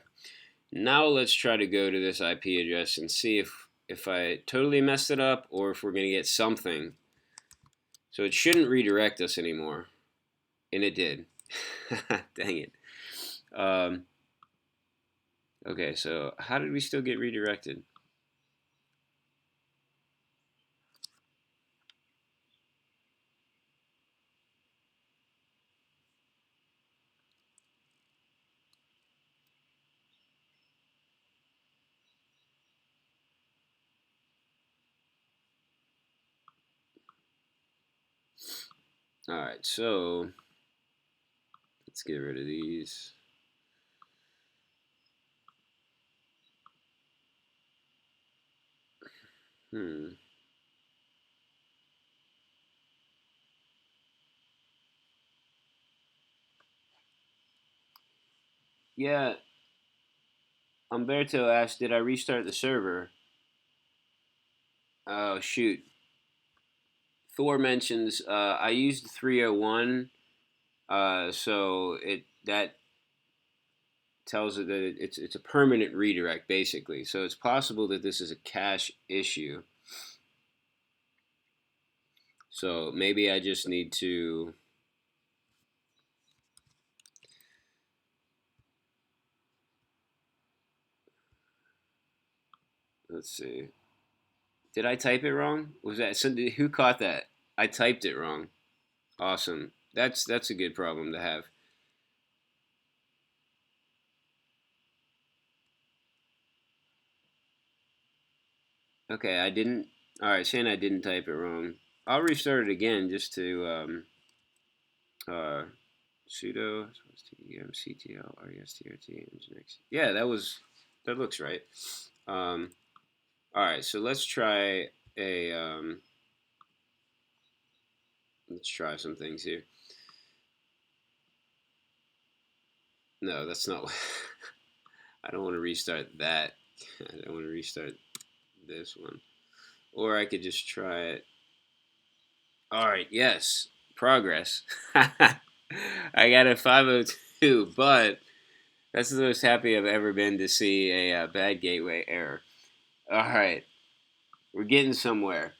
Now let's try to go to this IP address and see if I totally messed it up or if we're going to get something. So it shouldn't redirect us anymore. And it did. Dang it. Okay, so how did we still get redirected? Alright, so let's get rid of these. Yeah, Umberto asked, did I restart the server? Oh, shoot. Thor mentions, I used 301, so that tells it that it's a permanent redirect, basically. So it's possible that this is a cache issue. So maybe I just need to... Let's see. Did I type it wrong? Was that who caught that? I typed it wrong. Awesome. That's a good problem to have. Okay, I didn't. All right, saying I didn't type it wrong. I'll restart it again just to sudo temctl nginx. Yeah, that looks right. All right, so let's try let's try some things here. No, that's not. I don't want to restart that. I don't want to restart this one. Or I could just try it. All right, yes, progress. I got a 502, but that's the most happy I've ever been to see a bad gateway error. All right, we're getting somewhere.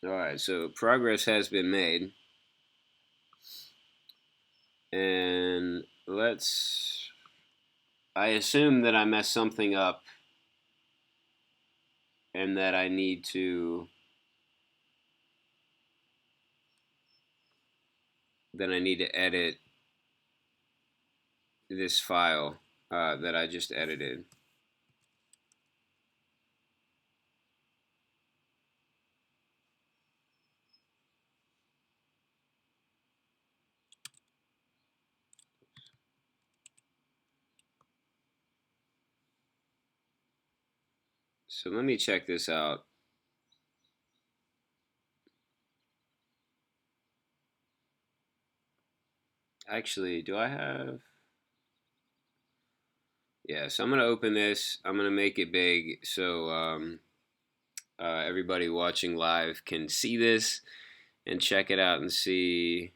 All right, so progress has been made. And I assume that I messed something up and that I need to edit this file that I just edited. So let me check this out. Actually, do I have... Yeah, so I'm going to open this. I'm going to make it big so everybody watching live can see this and check it out and see.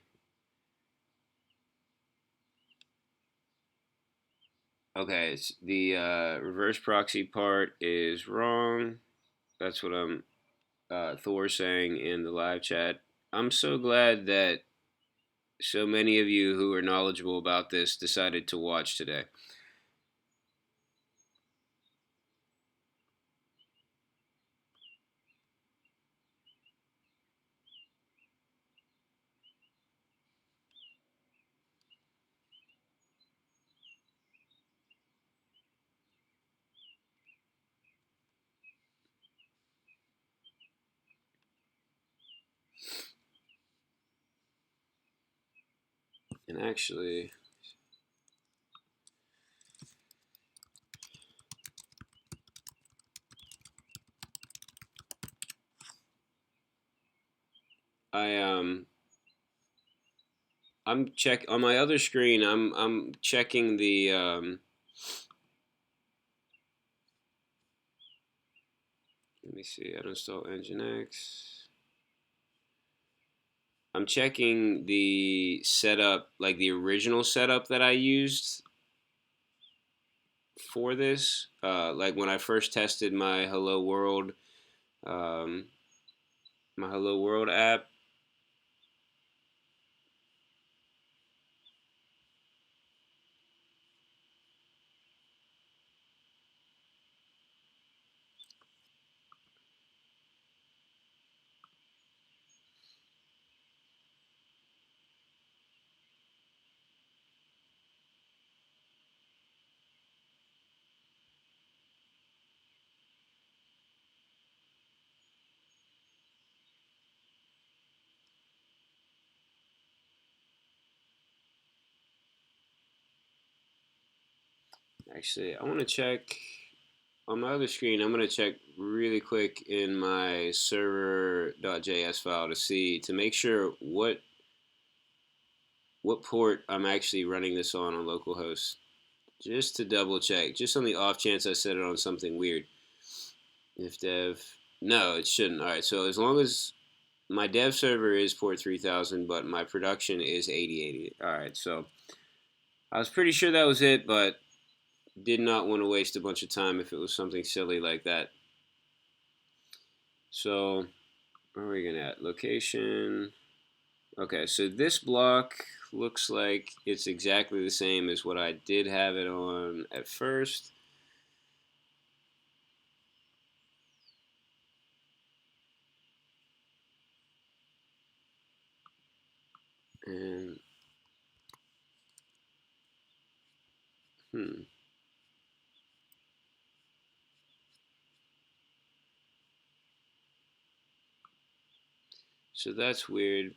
Okay, the reverse proxy part is wrong. That's what I'm Thor saying in the live chat. I'm so glad that so many of you who are knowledgeable about this decided to watch today. And actually, I'm check on my other screen. I'm checking the let me see. I don't install Nginx. I'm checking the setup, like the original setup that I used for this. Like when I first tested um, my Hello World app. Actually, I want to check on my other screen. I'm going to check really quick in my server.js file to make sure what port I'm actually running this on localhost. Just to double check, just on the off chance I set it on something weird. If dev, no, it shouldn't. All right, so as long as my dev server is port 3000, but my production is 8080. All right, so I was pretty sure that was it, but did not want to waste a bunch of time if it was something silly like that. So where are we gonna at? Location. Okay, so this block looks like it's exactly the same as what I did have it on at first. And so that's weird.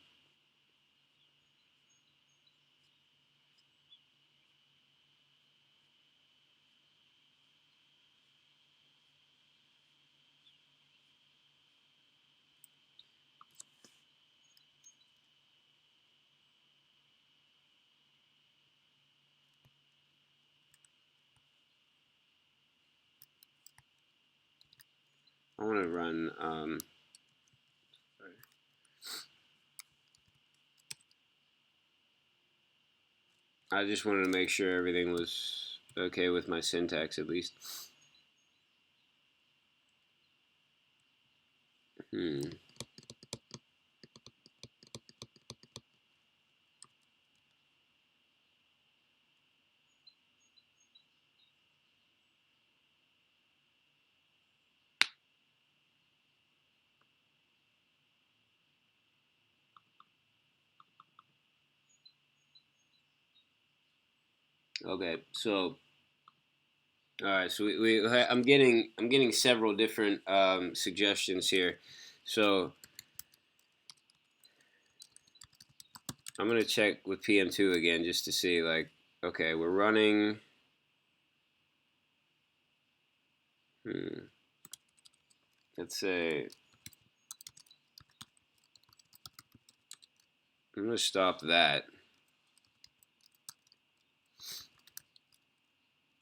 I want to run. I just wanted to make sure everything was okay with my syntax at least. Okay, so all right, so I'm getting several different suggestions here. So I'm gonna check with PM2 again just to see, like, okay, we're running. Let's say I'm gonna stop that,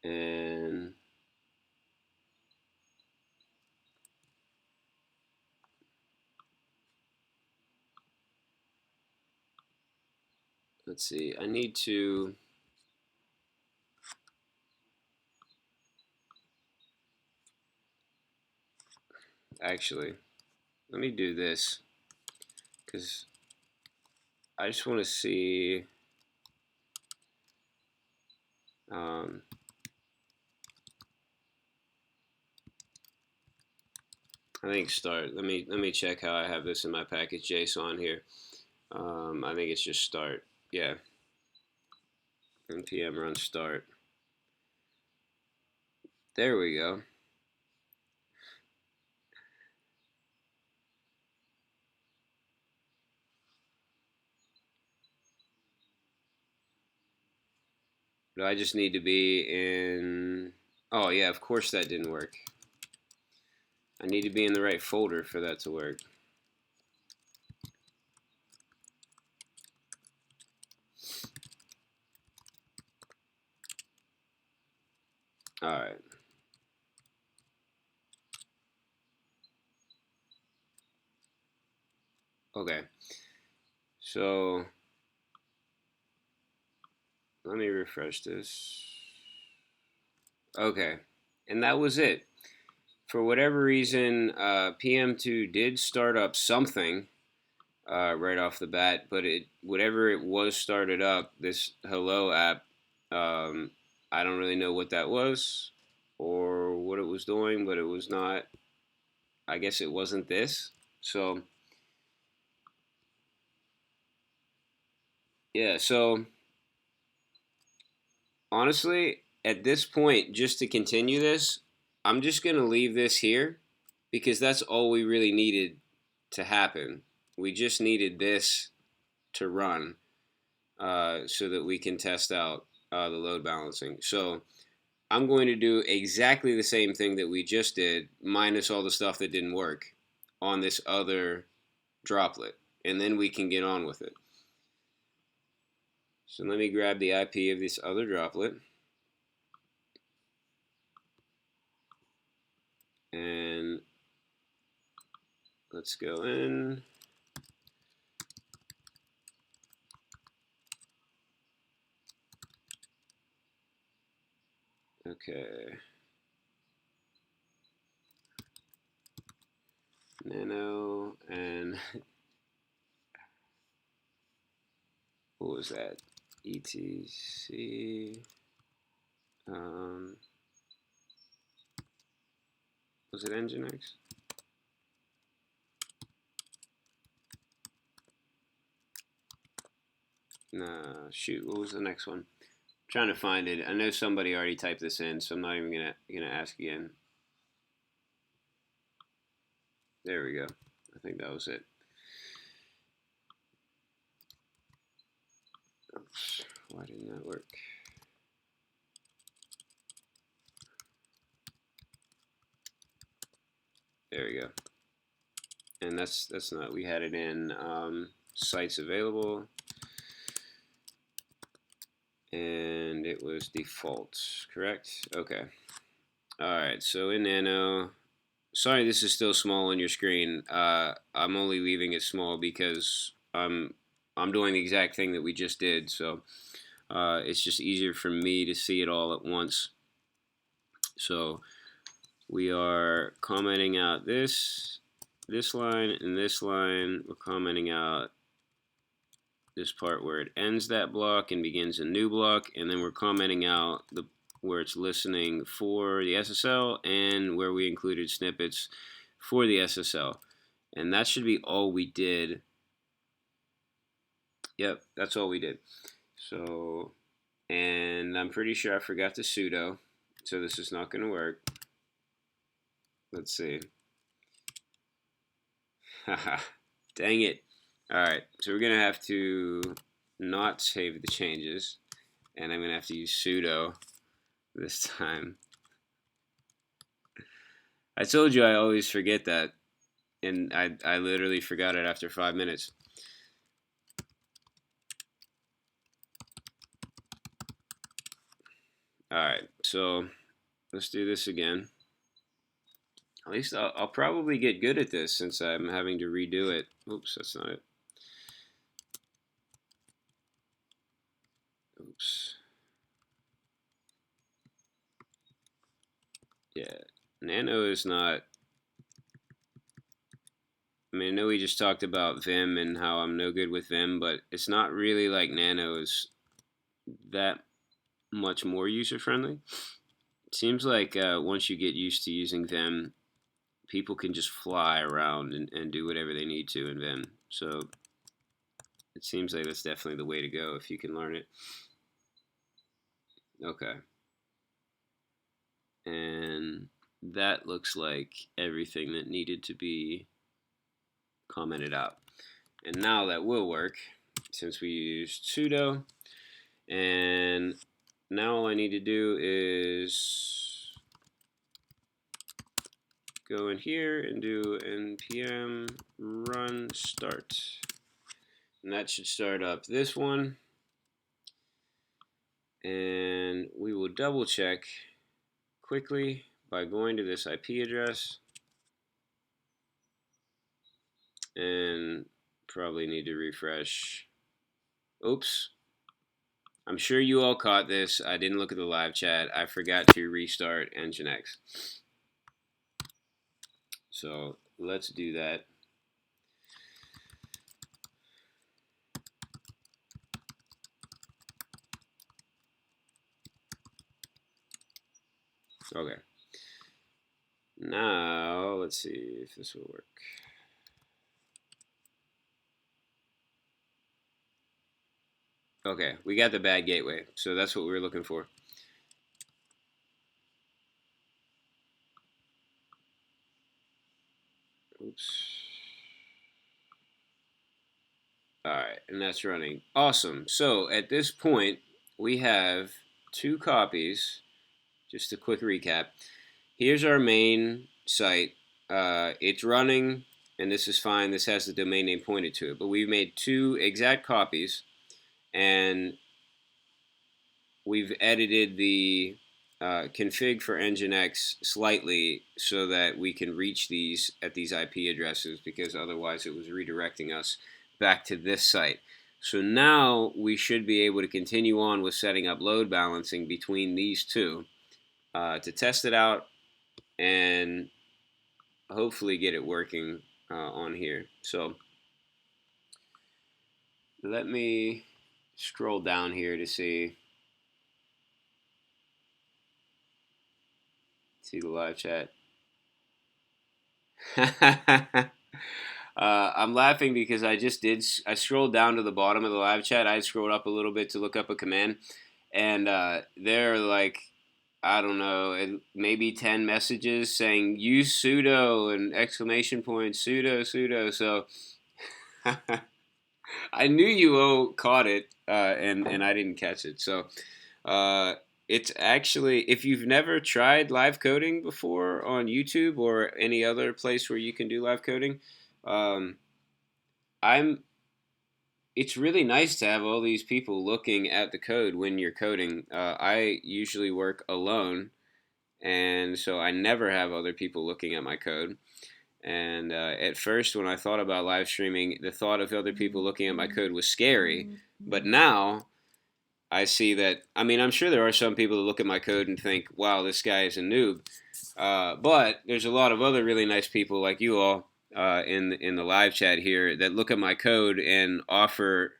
and let's see. I need to actually let me do this because I just want to see. Um, I think start. Let me check how I have this in my package JSON here. I think it's just start. Yeah. npm run start. There we go. Do I just need to be in? Oh yeah, of course that didn't work. I need to be in the right folder for that to work. All right. Okay. So let me refresh this. Okay, and that was it. For whatever reason, PM2 did start up something right off the bat, but it whatever it was started up, this Hello app, um, I don't really know what that was or what it was doing, but it was not. I guess it wasn't this. So yeah, so honestly, at this point, just to continue this, I'm just gonna leave this here because that's all we really needed to happen. We just needed this to run so that we can test out the load balancing. So I'm going to do exactly the same thing that we just did, minus all the stuff that didn't work on this other droplet, and then we can get on with it. So let me grab the IP of this other droplet, and let's go in. Okay. Nano, and what was that? ETC. Um, was it Nginx? Nah, shoot. What was the next one? I'm trying to find it. I know somebody already typed this in, so I'm not even gonna ask again. There we go. I think that was it. Oops. Why didn't that work? There we go. And that's not. We had it in sites available, and it was default. Correct. Okay. All right. So in Nano. Sorry, this is still small on your screen. I'm only leaving it small because I'm doing the exact thing that we just did. So it's just easier for me to see it all at once. So we are commenting out this line and this line. We're commenting out this part where it ends that block and begins a new block, and then we're commenting out the where it's listening for the SSL and where we included snippets for the SSL. And that should be all we did. Yep, that's all we did. So, and I'm pretty sure I forgot the sudo, so this is not going to work. Let's see. Haha, dang it. Alright, so we're going to have to not save the changes, and I'm going to have to use sudo this time. I told you I always forget that, and I literally forgot it after 5 minutes. Alright, so let's do this again. At least I'll probably get good at this since I'm having to redo it. Oops, that's not it. Oops. Yeah, Nano is not. I mean, I know we just talked about Vim and how I'm no good with Vim, but it's not really like Nano is that much more user friendly. It seems like once you get used to using Vim, people can just fly around and do whatever they need to in Vim. So it seems like that's definitely the way to go if you can learn it. Okay. And that looks like everything that needed to be commented out. And now that will work since we used sudo. And now all I need to do is go in here and do npm run start. And that should start up this one. And we will double check quickly by going to this IP address and probably need to refresh. Oops. I'm sure you all caught this. I didn't look at the live chat. I forgot to restart Nginx. So let's do that. Okay. Now, let's see if this will work. Okay, we got the bad gateway, so that's what we were looking for. Oops. All right, and that's running. Awesome. So at this point, we have 2 copies. Just a quick recap. Here's our main site. It's running, and this is fine. This has the domain name pointed to it. But we've made 2 exact copies, and we've edited the config for Nginx slightly so that we can reach these at these IP addresses, because otherwise it was redirecting us back to this site. So now we should be able to continue on with setting up load balancing between these 2 to test it out and hopefully get it working on here. So let me scroll down here to see the live chat. I'm laughing because I scrolled down to the bottom of the live chat. I scrolled up a little bit to look up a command, and there are like, I don't know, maybe 10 messages saying use sudo and exclamation point sudo. So I knew you all caught it, and I didn't catch it. So it's actually, if you've never tried live coding before on YouTube or any other place where you can do live coding, um, I'm. It's really nice to have all these people looking at the code when you're coding. I usually work alone, and so I never have other people looking at my code. And at first, when I thought about live streaming, the thought of other people looking at my code was scary. But now I see that, I mean, I'm sure there are some people that look at my code and think, wow, this guy is a noob. But there's a lot of other really nice people like you all in the live chat here that look at my code and offer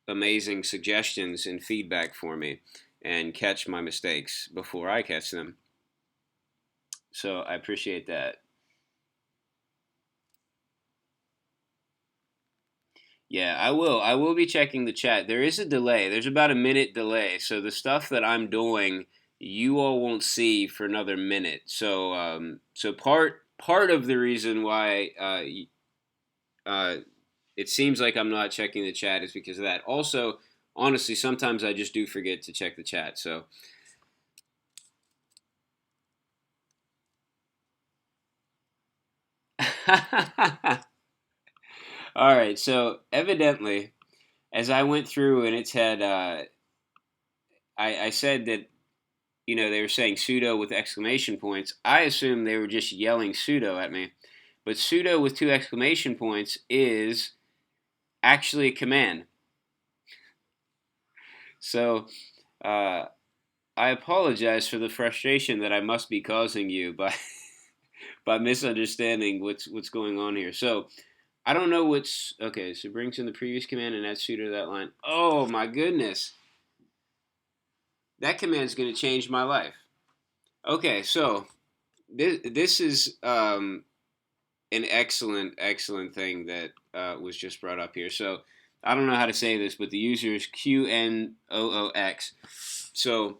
amazing suggestions and feedback for me and catch my mistakes before I catch them. So I appreciate that. Yeah, I will. I will be checking the chat. There is a delay. There's about a minute delay. So the stuff that I'm doing, you all won't see for another minute. So so part of the reason why it seems like I'm not checking the chat is because of that. Also, honestly, sometimes I just do forget to check the chat. So all right. So evidently, as I went through and it's had, I said that, you know, they were saying sudo with exclamation points. I assumed they were just yelling sudo at me. But sudo with 2 exclamation points is actually a command. So uh, I apologize for the frustration that I must be causing you by by misunderstanding what's going on here. So I don't know what's okay. So brings in the previous command and adds sudo to that line. Oh my goodness, that command is going to change my life. Okay, so this is an excellent thing that was just brought up here. So I don't know how to say this, but the user is QNOOX. So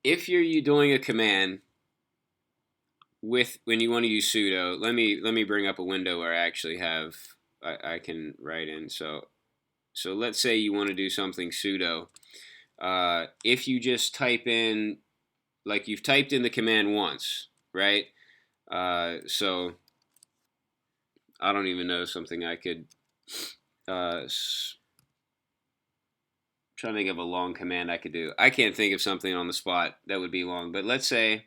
if you're doing a command with when you want to use sudo, let me bring up a window where I actually have I can write in. So let's say you want to do something sudo. If you just type in, like you've typed in the command once, right? So I don't even know something I could. Trying to think of a long command I could do. I can't think of something on the spot that would be long. But let's say,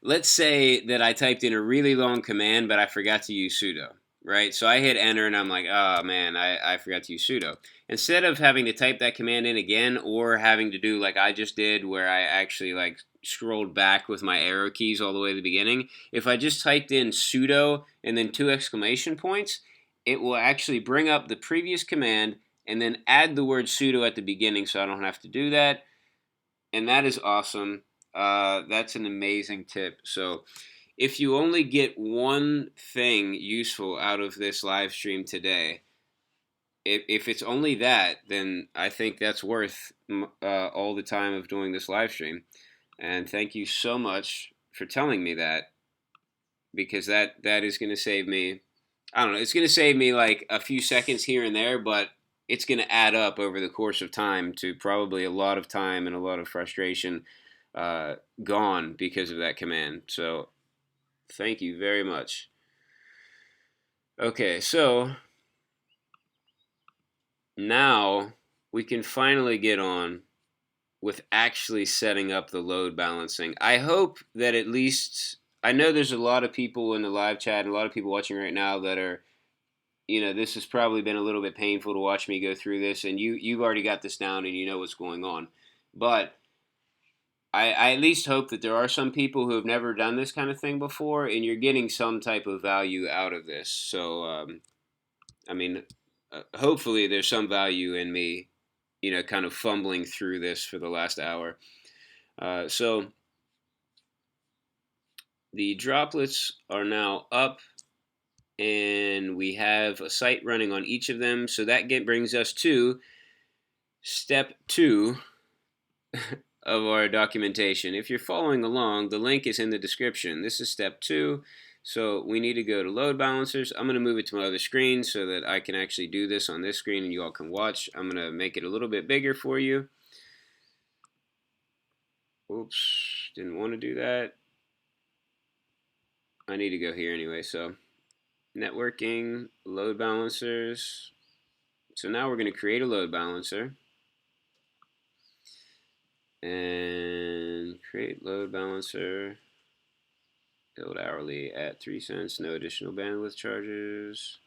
let's say that I typed in a really long command, but I forgot to use sudo, right? So I hit enter and I'm like, oh man, I forgot to use sudo. Instead of having to type that command in again or having to do like I just did where I actually like scrolled back with my arrow keys all the way to the beginning, if I just typed in sudo and then 2 exclamation points, it will actually bring up the previous command and then add the word sudo at the beginning so I don't have to do that. And that is awesome. That's an amazing tip. So if you only get one thing useful out of this live stream today, if it's only that, then I think that's worth all the time of doing this live stream. And thank you so much for telling me that, because that is going to save me. I don't know. It's going to save me like a few seconds here and there, but it's going to add up over the course of time to probably a lot of time and a lot of frustration gone because of that command. So thank you very much. Okay, so now we can finally get on with actually setting up the load balancing. I hope that at least, I know there's a lot of people in the live chat and a lot of people watching right now that are, this has probably been a little bit painful to watch me go through this, and you've already got this down and you know what's going on. But I at least hope that there are some people who have never done this kind of thing before, and you're getting some type of value out of this. So, I mean, hopefully there's some value in me, kind of fumbling through this for the last hour. So the droplets are now up, and we have a site running on each of them. So that brings us to step 2 of our documentation. If you're following along, the link is in the description. This is step 2. So we need to go to load balancers. I'm going to move it to my other screen so that I can actually do this on this screen and you all can watch. I'm going to make it a little bit bigger for you. Oops, didn't want to do that. I need to go here anyway. So networking, load balancers. So now we're going to create a load balancer. And create load balancer. Build hourly at 3 cents, no additional bandwidth charges.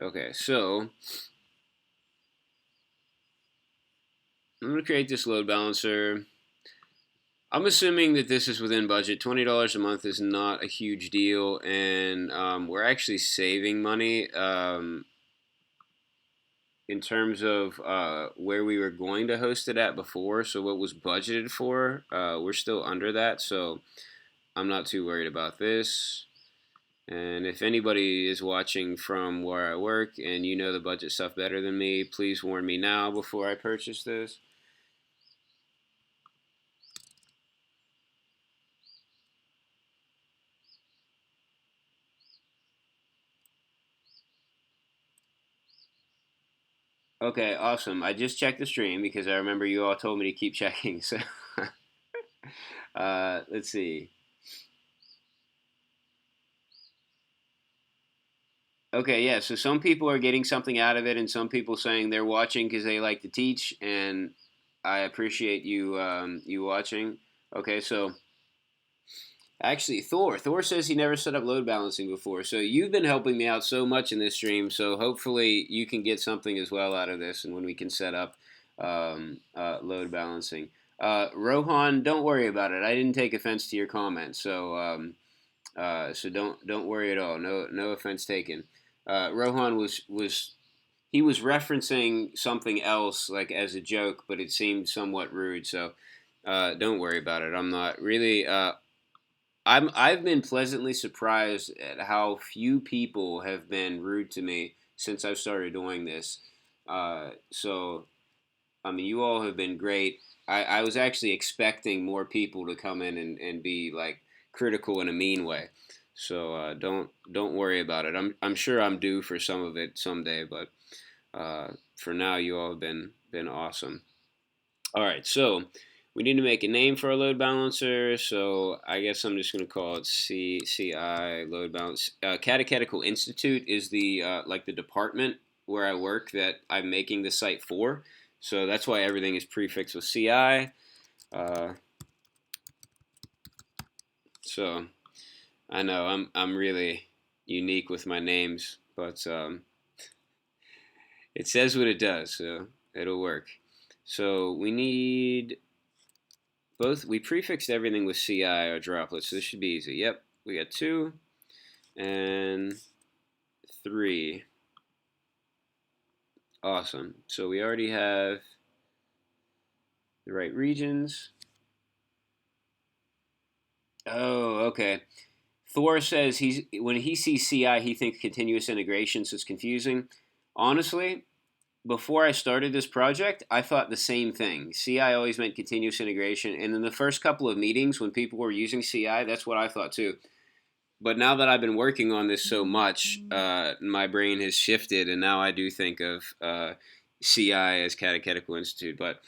Okay, so I'm going to create this load balancer. I'm assuming that this is within budget. $20 a month is not a huge deal, and we're actually saving money in terms of where we were going to host it at before. So what was budgeted for, we're still under that, so I'm not too worried about this. And if anybody is watching from where I work and you know the budget stuff better than me, please warn me now before I purchase this. Okay, awesome. I just checked the stream because I remember you all told me to keep checking. So let's see. Okay, yeah. So some people are getting something out of it, and some people saying they're watching because they like to teach, and I appreciate you watching. Okay, so actually, Thor says he never set up load balancing before. So you've been helping me out so much in this stream. So hopefully you can get something as well out of this, and when we can set up load balancing. Rohan, don't worry about it. I didn't take offense to your comment, so so don't worry at all. No offense taken. Rohan was referencing something else like as a joke, but it seemed somewhat rude. So don't worry about it. I'm not really. I've been pleasantly surprised at how few people have been rude to me since I've started doing this. So I mean, you all have been great. I was actually expecting more people to come in and be like critical in a mean way. So don't worry about it. I'm sure I'm due for some of it someday, but for now, you all have been awesome. All right, so we need to make a name for our load balancer. So I guess I'm just going to call it CI load balance. Catechetical Institute is the like the department where I work that I'm making the site for. So that's why everything is prefixed with CI. So I know I'm really unique with my names, but it says what it does, so it'll work. So we need both. We prefixed everything with CI or droplets, so this should be easy. Yep, we got 2 and 3. Awesome. So we already have the right regions. Oh, okay. Thor says when he sees CI, he thinks continuous integration, so it's confusing. Honestly, before I started this project, I thought the same thing. CI always meant continuous integration, and in the first couple of meetings when people were using CI, that's what I thought too. But now that I've been working on this so much, my brain has shifted, and now I do think of CI as catechetical institute. But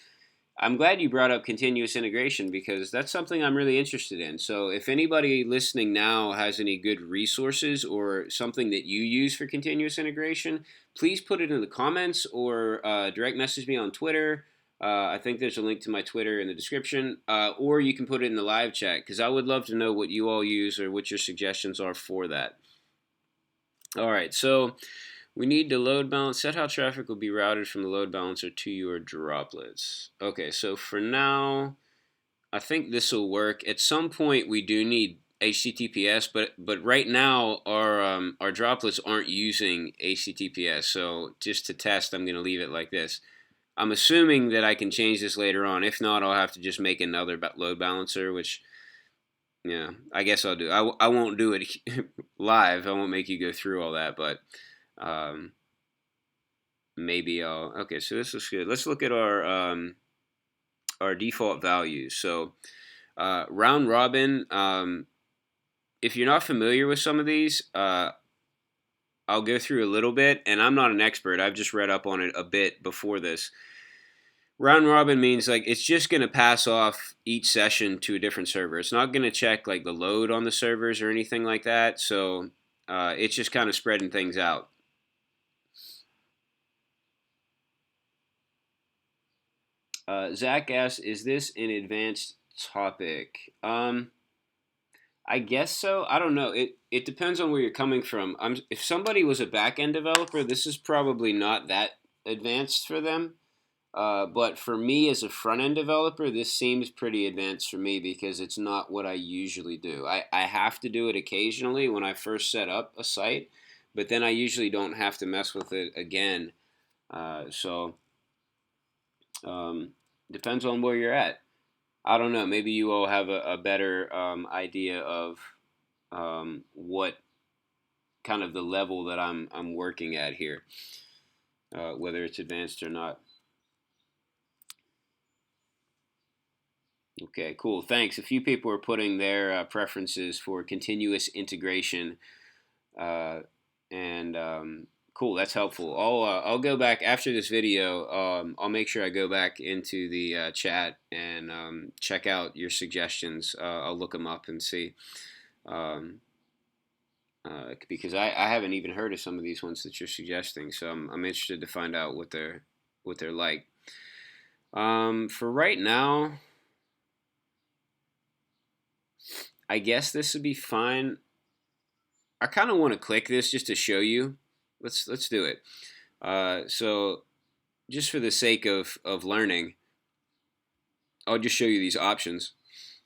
I'm glad you brought up continuous integration because that's something I'm really interested in. So if anybody listening now has any good resources or something that you use for continuous integration, please put it in the comments or direct message me on Twitter. I think there's a link to my Twitter in the description, or you can put it in the live chat because I would love to know what you all use or what your suggestions are for that. All right, so we need to load balance. Set how traffic will be routed from the load balancer to your droplets. Okay, so for now, I think this will work. At some point, we do need HTTPS, but right now our droplets aren't using HTTPS. So just to test, I'm going to leave it like this. I'm assuming that I can change this later on. If not, I'll have to just make another load balancer, which, yeah, I guess I'll do. I won't do it live. I won't make you go through all that, but maybe I'll. Okay, so this looks good. Let's look at our default values. So round robin. If you're not familiar with some of these, I'll go through a little bit, and I'm not an expert. I've just read up on it a bit before this. Round robin means like it's just going to pass off each session to a different server. It's not going to check like the load on the servers or anything like that. So it's just kind of spreading things out. Zach asks, "Is this an advanced topic?" I guess so. I don't know. It depends on where you're coming from. If somebody was a back end developer, this is probably not that advanced for them. But for me as a front end developer, this seems pretty advanced for me because it's not what I usually do. I have to do it occasionally when I first set up a site, but then I usually don't have to mess with it again. So depends on where you're at. I don't know. Maybe you all have a better idea of what kind of the level that I'm working at here, whether it's advanced or not. Okay, cool. Thanks. A few people are putting their preferences for continuous integration, uh, and cool. That's helpful. I'll go back after this video. I'll make sure I go back into the chat and check out your suggestions. I'll look them up and see, um, because I haven't even heard of some of these ones that you're suggesting. So I'm interested to find out what they're like. For right now, I guess this would be fine. I kind of want to click this just to show you. Let's do it. So just for the sake of learning, I'll just show you these options.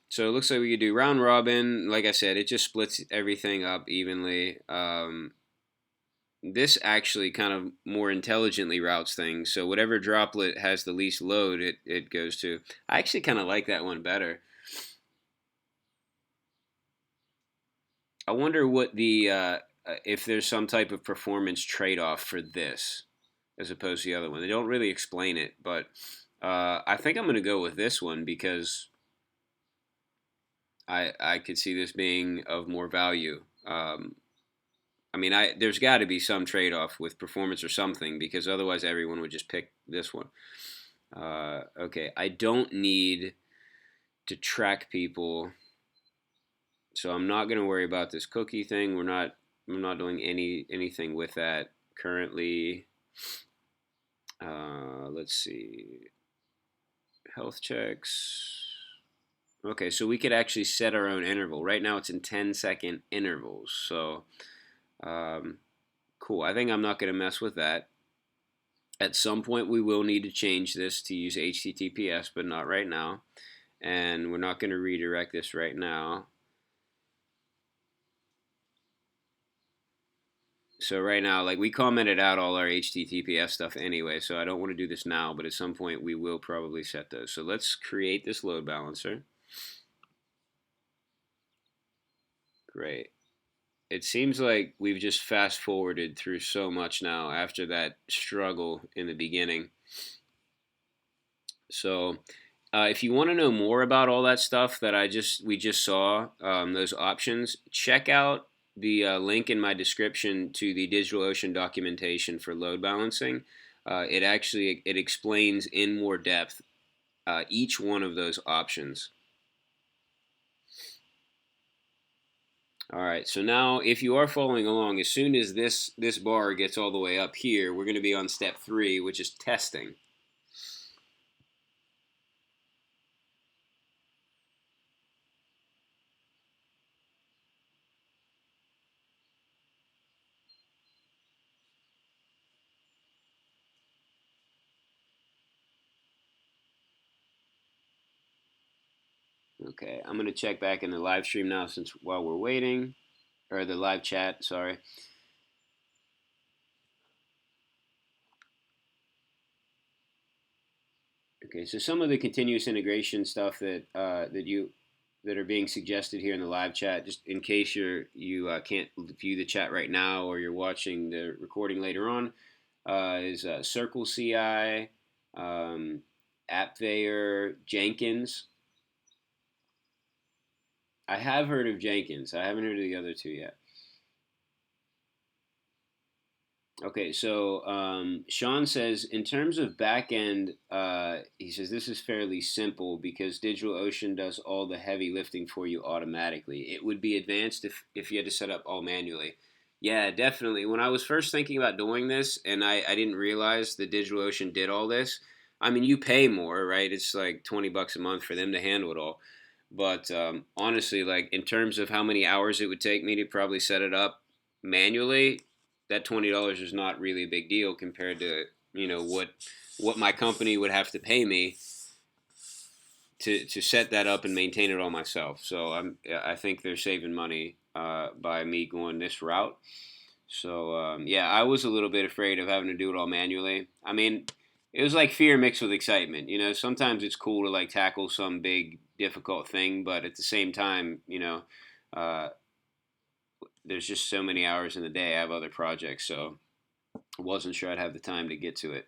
So it looks like we could do round robin. Like I said, it just splits everything up evenly. This actually kind of more intelligently routes things. So whatever droplet has the least load, it goes to. I actually kind of like that one better. I wonder what if there's some type of performance trade-off for this as opposed to the other one. They don't really explain it, but I think I'm going to go with this one because I could see this being of more value. I mean, there's got to be some trade-off with performance or something because otherwise everyone would just pick this one. Okay, I don't need to track people, so I'm not going to worry about this cookie thing. I'm not doing anything with that currently. Let's see. Health checks. Okay, so we could actually set our own interval. Right now it's in 10-second intervals. So Cool. I think I'm not going to mess with that. At some point, we will need to change this to use HTTPS, but not right now. And we're not going to redirect this right now. So right now, like, we commented out all our HTTPS stuff anyway, so I don't want to do this now, but at some point we will probably set those. So let's create this load balancer. Great. It seems like we've just fast forwarded through so much now after that struggle in the beginning. So if you want to know more about all that stuff that we just saw, those options, check out the link in my description to the DigitalOcean documentation for load balancing. It explains in more depth each one of those options. All right, so now if you are following along, as soon as this bar gets all the way up here, we're going to be on step 3, which is testing. Okay, I'm going to check back in the live stream now while we're waiting, or the live chat, sorry. Okay, so some of the continuous integration stuff that are being suggested here in the live chat, just in case you can't view the chat right now or you're watching the recording later on, is Circle CI, AppVeyor, Jenkins. I have heard of Jenkins. I haven't heard of the other two yet. Okay, so Sean says, in terms of backend, he says this is fairly simple because DigitalOcean does all the heavy lifting for you automatically. It would be advanced if you had to set up all manually. Yeah, definitely. When I was first thinking about doing this, and I didn't realize that DigitalOcean did all this. I mean, you pay more, right? It's like $20 a month for them to handle it all. But honestly, like in terms of how many hours it would take me to probably set it up manually, that $20 is not really a big deal compared to what my company would have to pay me to set that up and maintain it all myself. So I think they're saving money by me going this route. So yeah, I was a little bit afraid of having to do it all manually. I mean, it was like fear mixed with excitement. Sometimes it's cool to like tackle some big difficult thing, but at the same time, uh, there's just so many hours in the day. I have other projects, so I wasn't sure I'd have the time to get to it.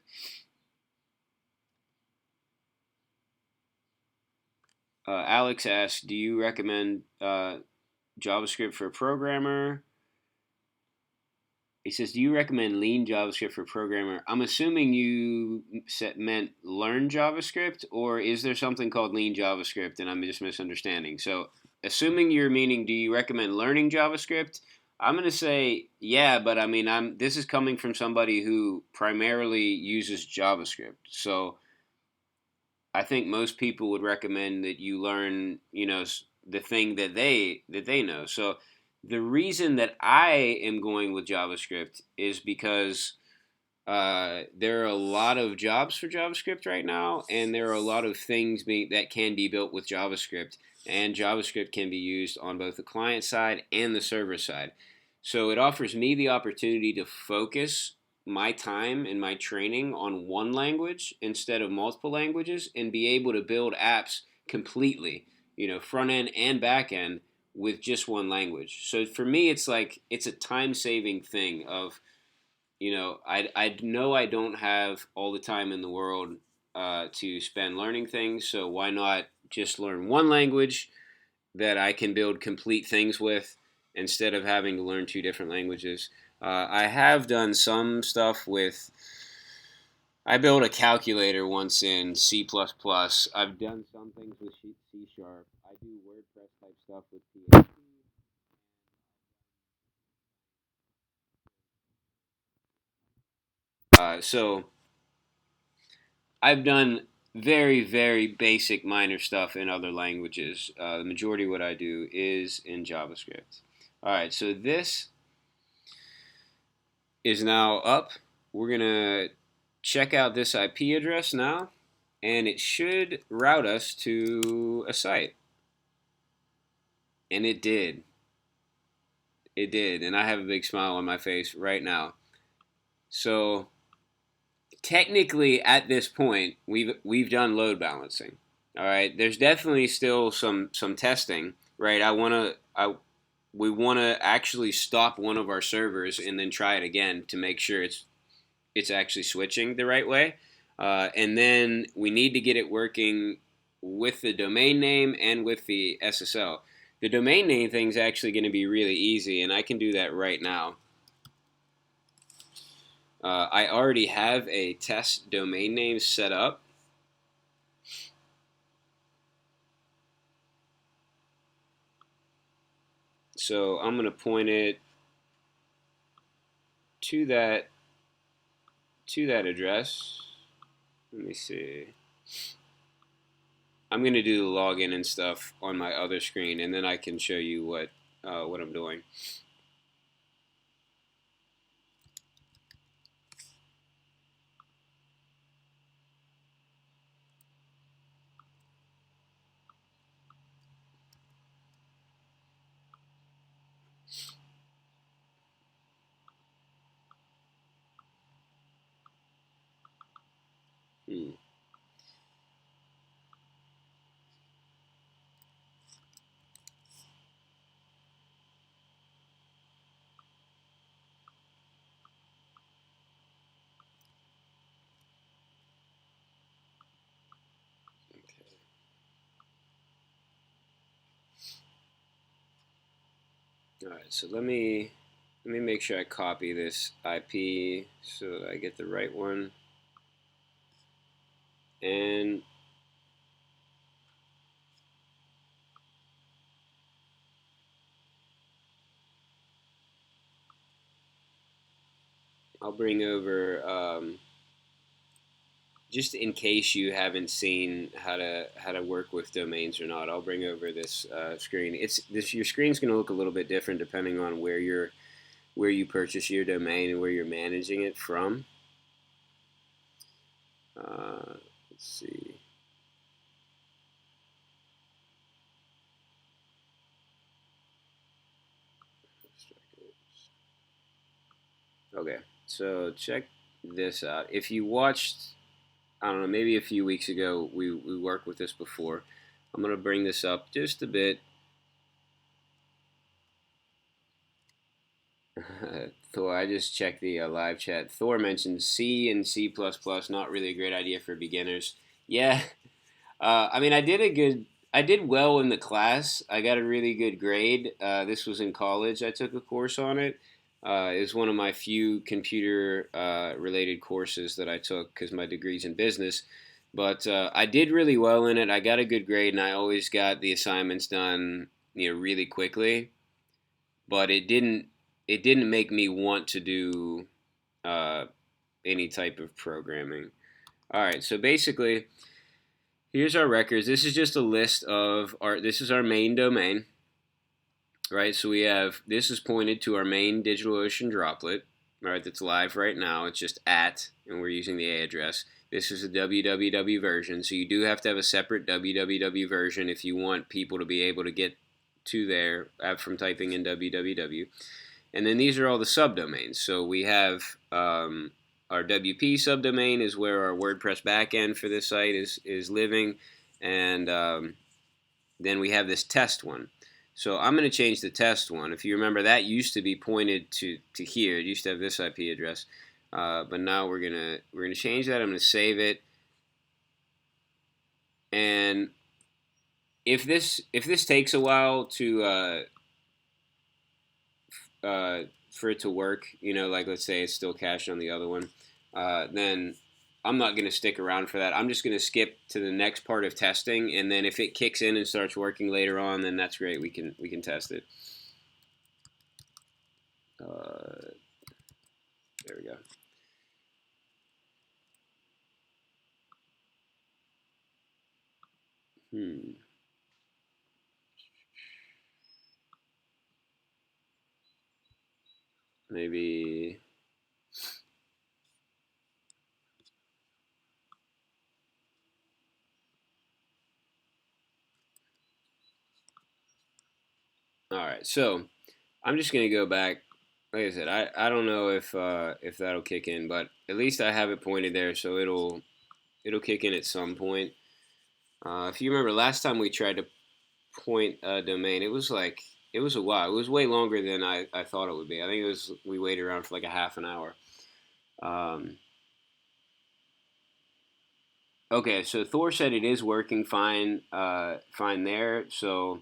Alex asks, do you recommend JavaScript for a programmer? He says, do you recommend lean JavaScript for a programmer? I'm assuming you meant learn JavaScript, or is there something called lean JavaScript and I'm just misunderstanding? So, assuming you're meaning, do you recommend learning JavaScript? I'm going to say, yeah, but I mean, this is coming from somebody who primarily uses JavaScript. So, I think most people would recommend that you learn, the thing that they know. So the reason that I am going with JavaScript is because there are a lot of jobs for JavaScript right now, and there are a lot of things that can be built with JavaScript, and JavaScript can be used on both the client side and the server side. So it offers me the opportunity to focus my time and my training on one language instead of multiple languages and be able to build apps completely, front end and back end with just one language. So for me, it's a time saving thing of I know I don't have all the time in the world to spend learning things, so why not just learn one language that I can build complete things with instead of having to learn two different languages. I have done some stuff with. I built a calculator once in C++. I've done some things with C Sharp. I do WordPress type stuff with PHP. So I've done very, very basic minor stuff in other languages. The majority of what I do is in JavaScript. All right, so this is now up. We're going to check out this IP address now, and it should route us to a site. And it did. It did. And I have a big smile on my face right now. So technically at this point we've done load balancing. All right. There's definitely still some testing, right? We want to actually stop one of our servers and then try it again to make sure it's actually switching the right way. And then we need to get it working with the domain name and with the SSL. The domain name thing is actually going to be really easy, and I can do that right now. I already have a test domain name set up. So I'm going to point it to that address. Let me see. I'm going to do the login and stuff on my other screen, and then I can show you what I'm doing. Hmm. All right, so let me make sure I copy this IP so that I get the right one. And I'll bring over just in case you haven't seen how to work with domains or not. I'll bring over this screen. Your screen's going to look a little bit different depending on where you purchase your domain and where you're managing it from. Let's see. Okay, so check this out. If you watched, I don't know, maybe a few weeks ago, we worked with this before. I'm going to bring this up just a bit. Thor, I just checked the live chat. Thor mentioned C and C++, not really a great idea for beginners. Yeah, I mean, I did well in the class. I got a really good grade. This was in college. I took a course on it. It was one of my few computer related courses that I took because my degree's in business. But I did really well in it. I got a good grade, and I always got the assignments done, really quickly. But it didn't make me want to do uh, any type of programming. All right, so basically, here's our records. This is just a list of this is our main domain, right? So this is pointed to our main DigitalOcean droplet, right? That's live right now. It's just and we're using the A address. This is a www version, so you do have to have a separate www version if you want people to be able to get to there from typing in www. And then these are all the subdomains. So we have our WP subdomain is where our WordPress backend for this site is living, and then we have this test one. So I'm going to change the test one. If you remember, that used to be pointed to here. It used to have this IP address, but now we're gonna change that. I'm going to save it, and if this takes a while to for it to work, like let's say it's still cached on the other one, then I'm not going to stick around for that. I'm just going to skip to the next part of testing, and then if it kicks in and starts working later on, then that's great. We can test it. There we go. Maybe All right, so I'm just gonna go back. Like I said, I don't know if that'll kick in, but at least I have it pointed there, so it'll kick in at some point. If you remember last time we tried to point a domain, it was a while. It was way longer than I thought it would be. I think it was we waited around for like a half an hour. Um, okay, so Thor said it is working fine, fine there. So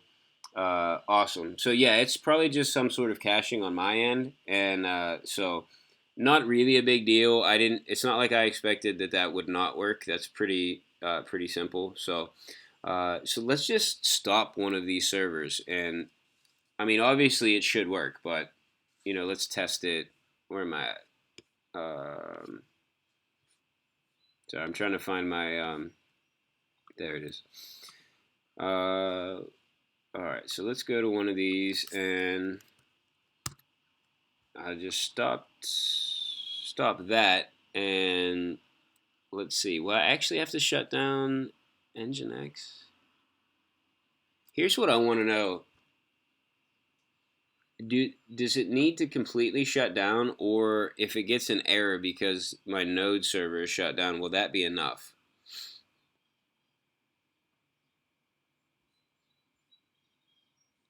awesome. So yeah, it's probably just some sort of caching on my end, and so not really a big deal. I didn't. It's not like I expected that would not work. That's pretty simple. So so let's just stop one of these servers, and I mean obviously it should work, but let's test it. Where am I at? So I'm trying to find my there it is. All right, so let's go to one of these, and I just stop that, and let's see. Well, I actually have to shut down Nginx. Here's what I want to know: does it need to completely shut down, or if it gets an error because my node server is shut down, will that be enough?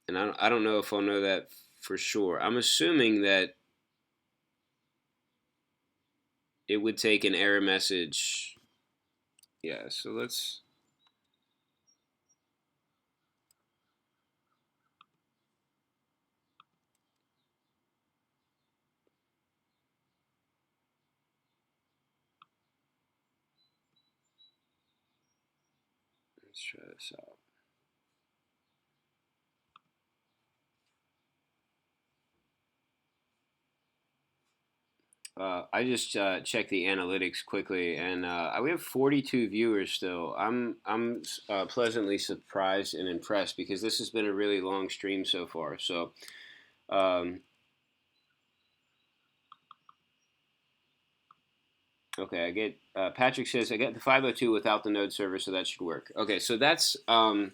And I don't know if I'll know that for sure. I'm assuming that it would take an error message. Yeah, so let's try this out. I just checked the analytics quickly, and we have 42 viewers still. I'm pleasantly surprised and impressed because this has been a really long stream so far. So, um, okay, I get Patrick says I get the 502 without the node server, so that should work. Okay, so that's what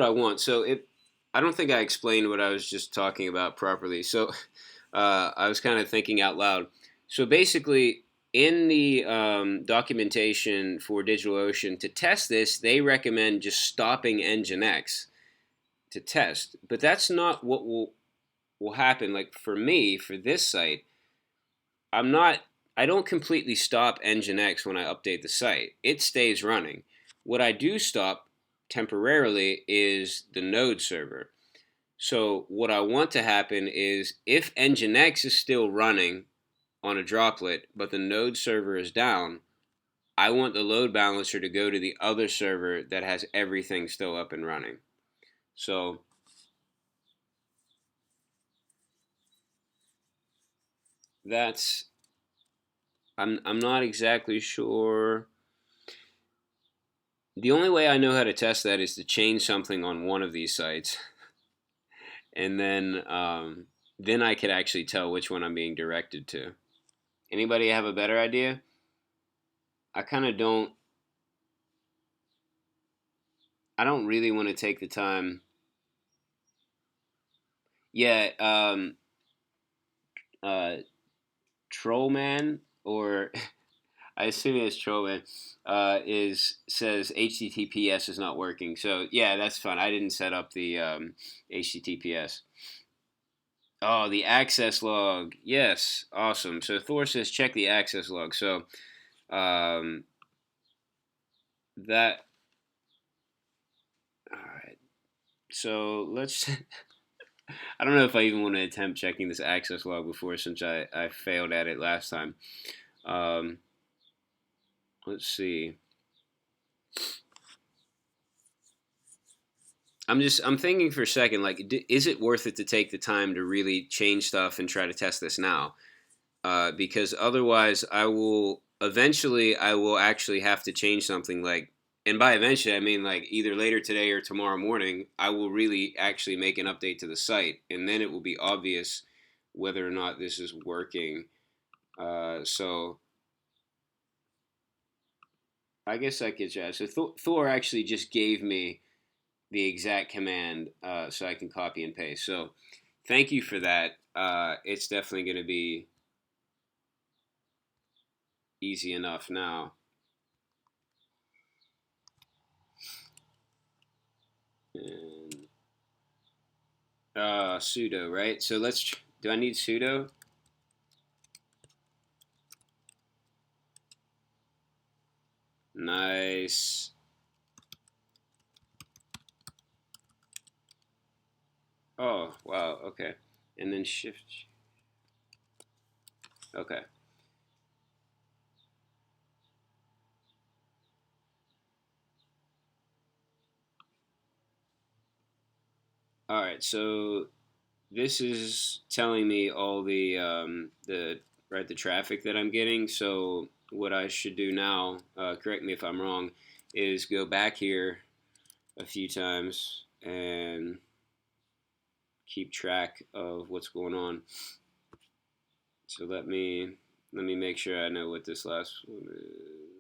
I want. So it I don't think I explained what I was just talking about properly. So I was kind of thinking out loud. So basically, in the documentation for DigitalOcean, to test this, they recommend just stopping Nginx to test. But that's not what will happen. Like for me, for this site, I'm not. I don't completely stop Nginx when I update the site. It stays running. What I do stop temporarily is the node server. So what I want to happen is if Nginx is still running on a droplet, but the node server is down, I want the load balancer to go to the other server that has everything still up and running. So that's I'm not exactly sure. The only way I know how to test that is to change something on one of these sites, and then I could actually tell which one I'm being directed to. Anybody have a better idea? I kind of don't. I don't really want to take the time. Yeah, uh, Trollman, or I assume it's Trollman, is says HTTPS is not working. So yeah, that's fine. I didn't set up the HTTPS. Oh, the access log. Yes, awesome. So Thor says check the access log. So um, that. All right. So let's. I don't know if I even want to attempt checking this access log before, since I failed at it last time. Um, let's see. I'm thinking for a second, like, is it worth it to take the time to really change stuff and try to test this now? Because otherwise, I will actually have to change something, like, and by eventually I mean like either later today or tomorrow morning. I will really actually make an update to the site, and then it will be obvious whether or not this is working. So I guess I could try. So Thor actually just gave me the exact command so I can copy and paste. So thank you for that. It's definitely going to be easy enough now. And sudo, right? So do I need sudo? Nice. Oh, wow, okay. And then shift. Okay. All right, so this is telling me all the traffic that I'm getting. So what I should do now, correct me if I'm wrong, is go back here a few times and keep track of what's going on. So let me make sure I know what this last one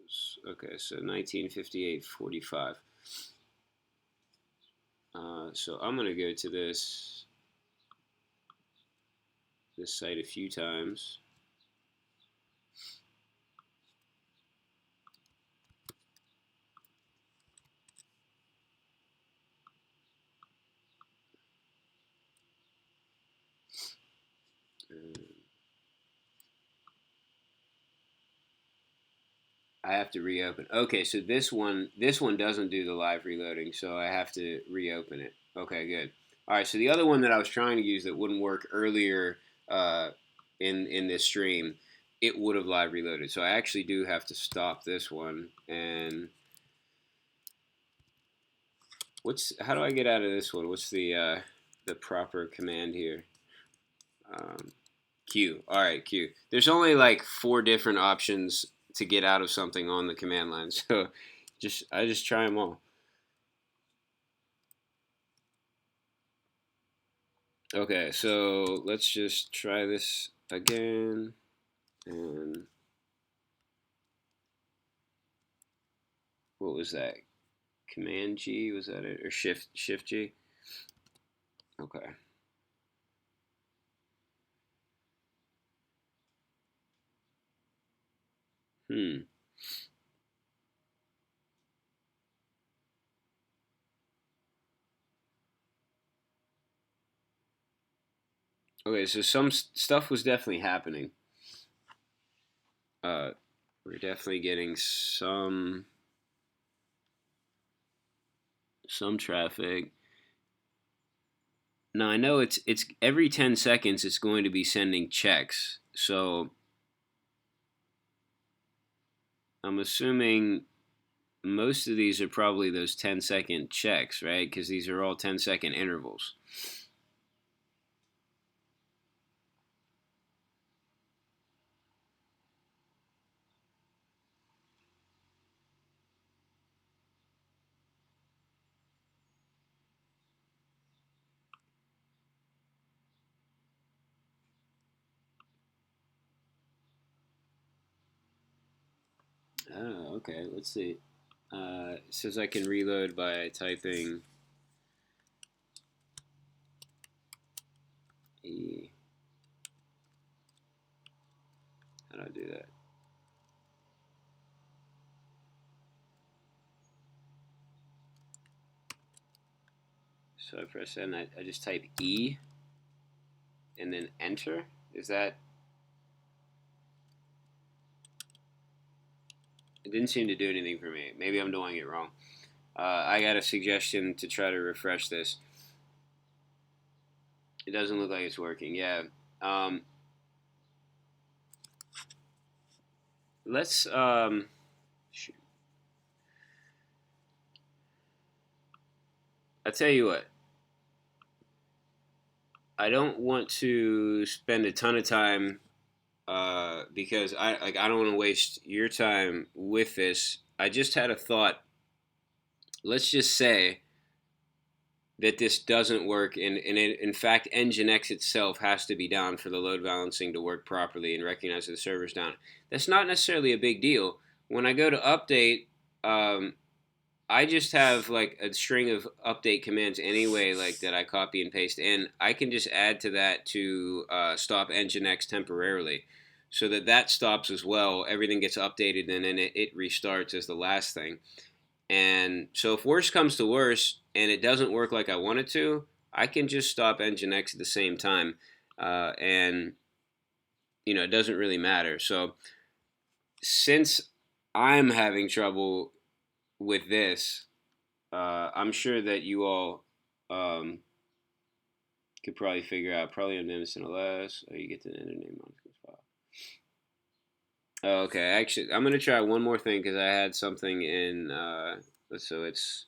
is. Okay, so 1958:45. So I'm gonna go to this site a few times. I have to reopen. Okay, so this one doesn't do the live reloading, so I have to reopen it. Okay, good. All right, so the other one that I was trying to use that wouldn't work earlier in this stream, it would have live reloaded. So I actually do have to stop this one. And how do I get out of this one? What's the proper command here? Q. All right, Q. There's only like 4 different options to get out of something on the command line, so I just try them all. Okay, so let's just try this again, and what was that? Command G, was that it, or Shift G? Okay. Hmm. Okay, so some stuff was definitely happening. We're definitely getting some traffic. Now I know it's every 10 seconds it's going to be sending checks. So I'm assuming most of these are probably those 10-second checks, right? Because these are all 10-second intervals. Oh, okay. Let's see. It says I can reload by typing E. How do I do that? So I press that and I just type E and then enter. Is that? It didn't seem to do anything for me. Maybe I'm doing it wrong. I got a suggestion to try to refresh this. It doesn't look like it's working. Yeah. Let's shoot. I tell you what. I don't want to spend a ton of time because I don't want to waste your time with this. I just had a thought. Let's just say that this doesn't work, and in fact, Nginx itself has to be down for the load balancing to work properly and recognize that the server's down. That's not necessarily a big deal. When I go to update, I just have like a string of update commands anyway, like that I copy and paste in. I can just add to that to stop Nginx temporarily, so that that stops as well. Everything gets updated and then it restarts as the last thing. And so if worst comes to worst and it doesn't work like I want it to, I can just stop Nginx at the same time, and it doesn't really matter. So since I'm having trouble with this, I'm sure that you all um, could probably figure out. Probably on innocent LS. Oh, you get the enter name on this file. Oh, okay, actually, I'm gonna try one more thing because I had something in. So it's.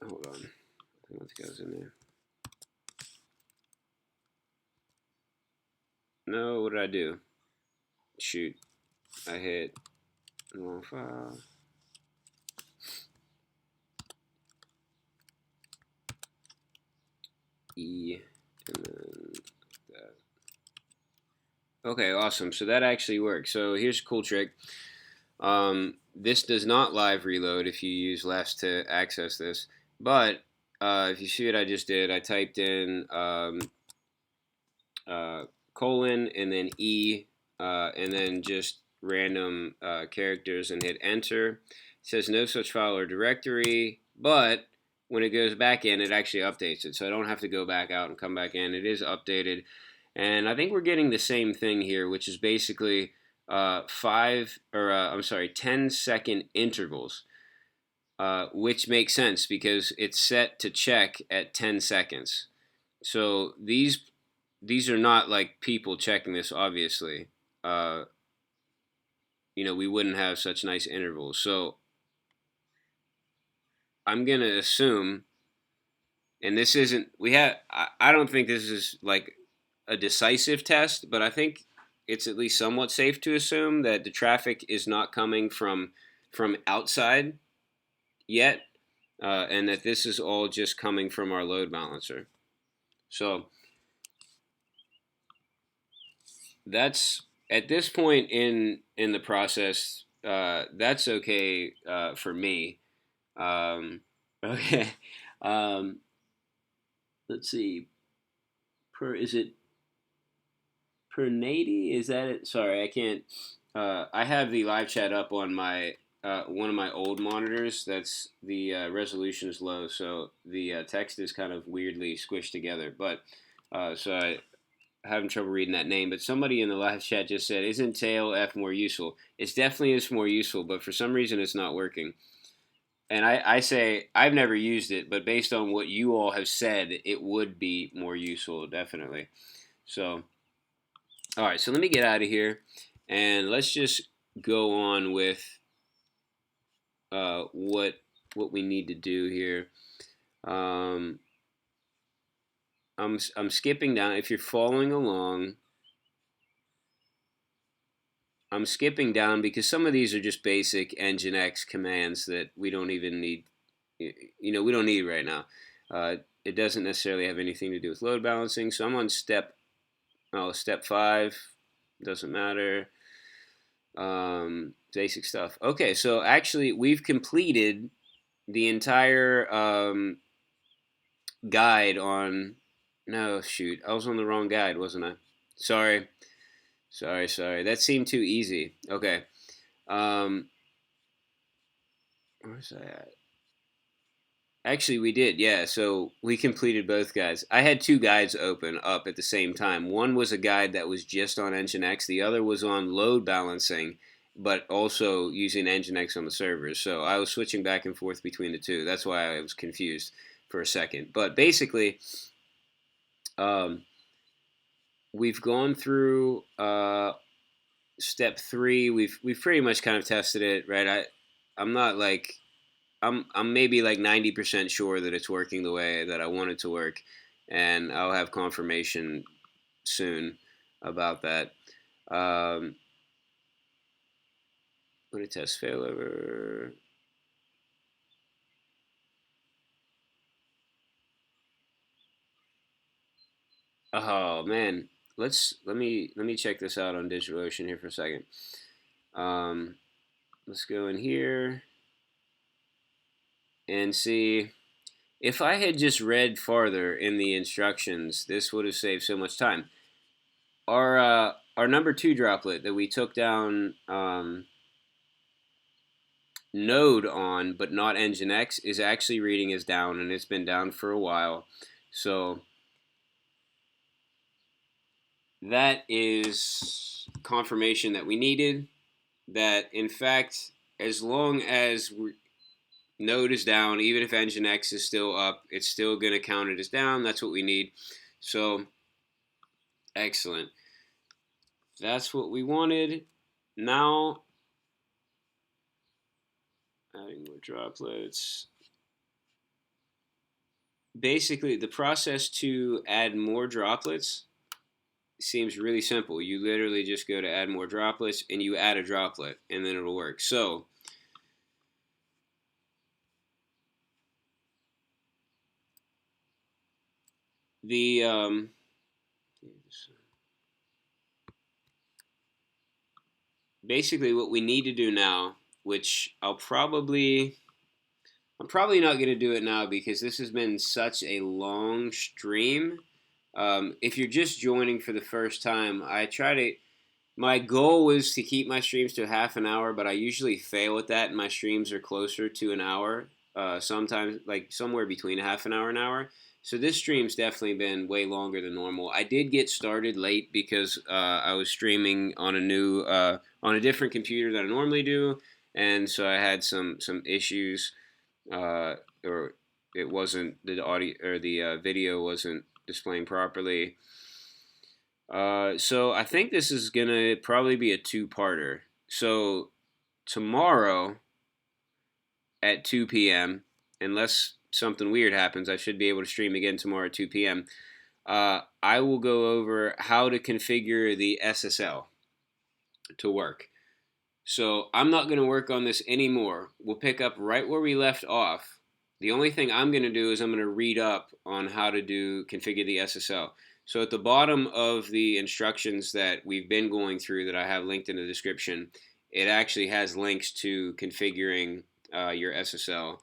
Hold on. I think what goes in there. No, what did I do? Shoot, I hit the wrong file. E and then that. Okay, awesome. So that actually works. So here's a cool trick. This does not live reload if you use left to access this, but if you see what I just did, I typed in colon and then E and then just random characters and hit enter. It says no such file or directory, but when it goes back in, it actually updates it. So I don't have to go back out and come back in. It is updated. And I think we're getting the same thing here, which is basically 10-second intervals, which makes sense because it's set to check at 10 seconds. So these are not like people checking this, obviously. Uh, we wouldn't have such nice intervals. So I'm going to assume, and this isn't, I don't think this is like a decisive test, but I think it's at least somewhat safe to assume that the traffic is not coming from outside yet, and that this is all just coming from our load balancer. So that's at this point in the process. That's okay for me. Okay. Um, let's see. Is it per 80? Is that it? Sorry, I can't. I have the live chat up on my one of my old monitors. That's the resolution is low, so the text is kind of weirdly squished together. But so I having trouble reading that name. But somebody in the live chat just said, "Isn't tail-f more useful?" It definitely is more useful, but for some reason it's not working. And I say I've never used it, but based on what you all have said, it would be more useful, definitely. So. All right, so let me get out of here, and let's just go on with what we need to do here. Um, I'm skipping down. If you're following along, I'm skipping down because some of these are just basic Nginx commands that we don't even need. We don't need right now. It doesn't necessarily have anything to do with load balancing. So I'm on step 5. Doesn't matter. Basic stuff. Okay, so actually we've completed the entire guide on. No, shoot, I was on the wrong guide, wasn't I? Sorry, sorry. That seemed too easy. Okay. Um, where's that at? Actually, we did, yeah. So we completed both guides. I had two guides open up at the same time. One was a guide that was just on Nginx. The other was on load balancing, but also using Nginx on the servers. So I was switching back and forth between the two. That's why I was confused for a second. But basically, um, we've gone through step 3. We've pretty much kind of tested it, right? I'm not like I'm maybe like 90% sure that it's working the way that I want it to work, and I'll have confirmation soon about that. I'm going to test failover. Oh man, let me check this out on DigitalOcean here for a second. Um, let's go in here and see. If I had just read farther in the instructions, this would have saved so much time. Our number 2 droplet that we took down node on, but not Nginx, is actually reading as down, and it's been down for a while. So that is confirmation that we needed. That in fact, as long as node is down, even if Nginx is still up, it's still going to count it as down. That's what we need. So excellent. That's what we wanted. Now, adding more droplets. Basically, the process to add more droplets seems really simple. You literally just go to add more droplets and you add a droplet and then it'll work. So the basically what we need to do now, which I'm probably not going to do it now because this has been such a long stream. If you're just joining for the first time, my goal was to keep my streams to half an hour, but I usually fail at that, and my streams are closer to an hour. Sometimes, like somewhere between a half an hour and an hour. So this stream's definitely been way longer than normal. I did get started late because I was streaming on on a different computer than I normally do, and so I had some issues, or it wasn't the audio or the video wasn't displaying properly. So I think this is gonna probably be a two-parter. So tomorrow at 2 p.m., unless something weird happens, I should be able to stream again tomorrow at 2 p.m. I will go over how to configure the SSL to work. So I'm not going to work on this anymore. We'll pick up right where we left off. The only thing I'm going to do is I'm going to read up on how to configure the SSL. So at the bottom of the instructions that we've been going through that I have linked in the description, it actually has links to configuring your SSL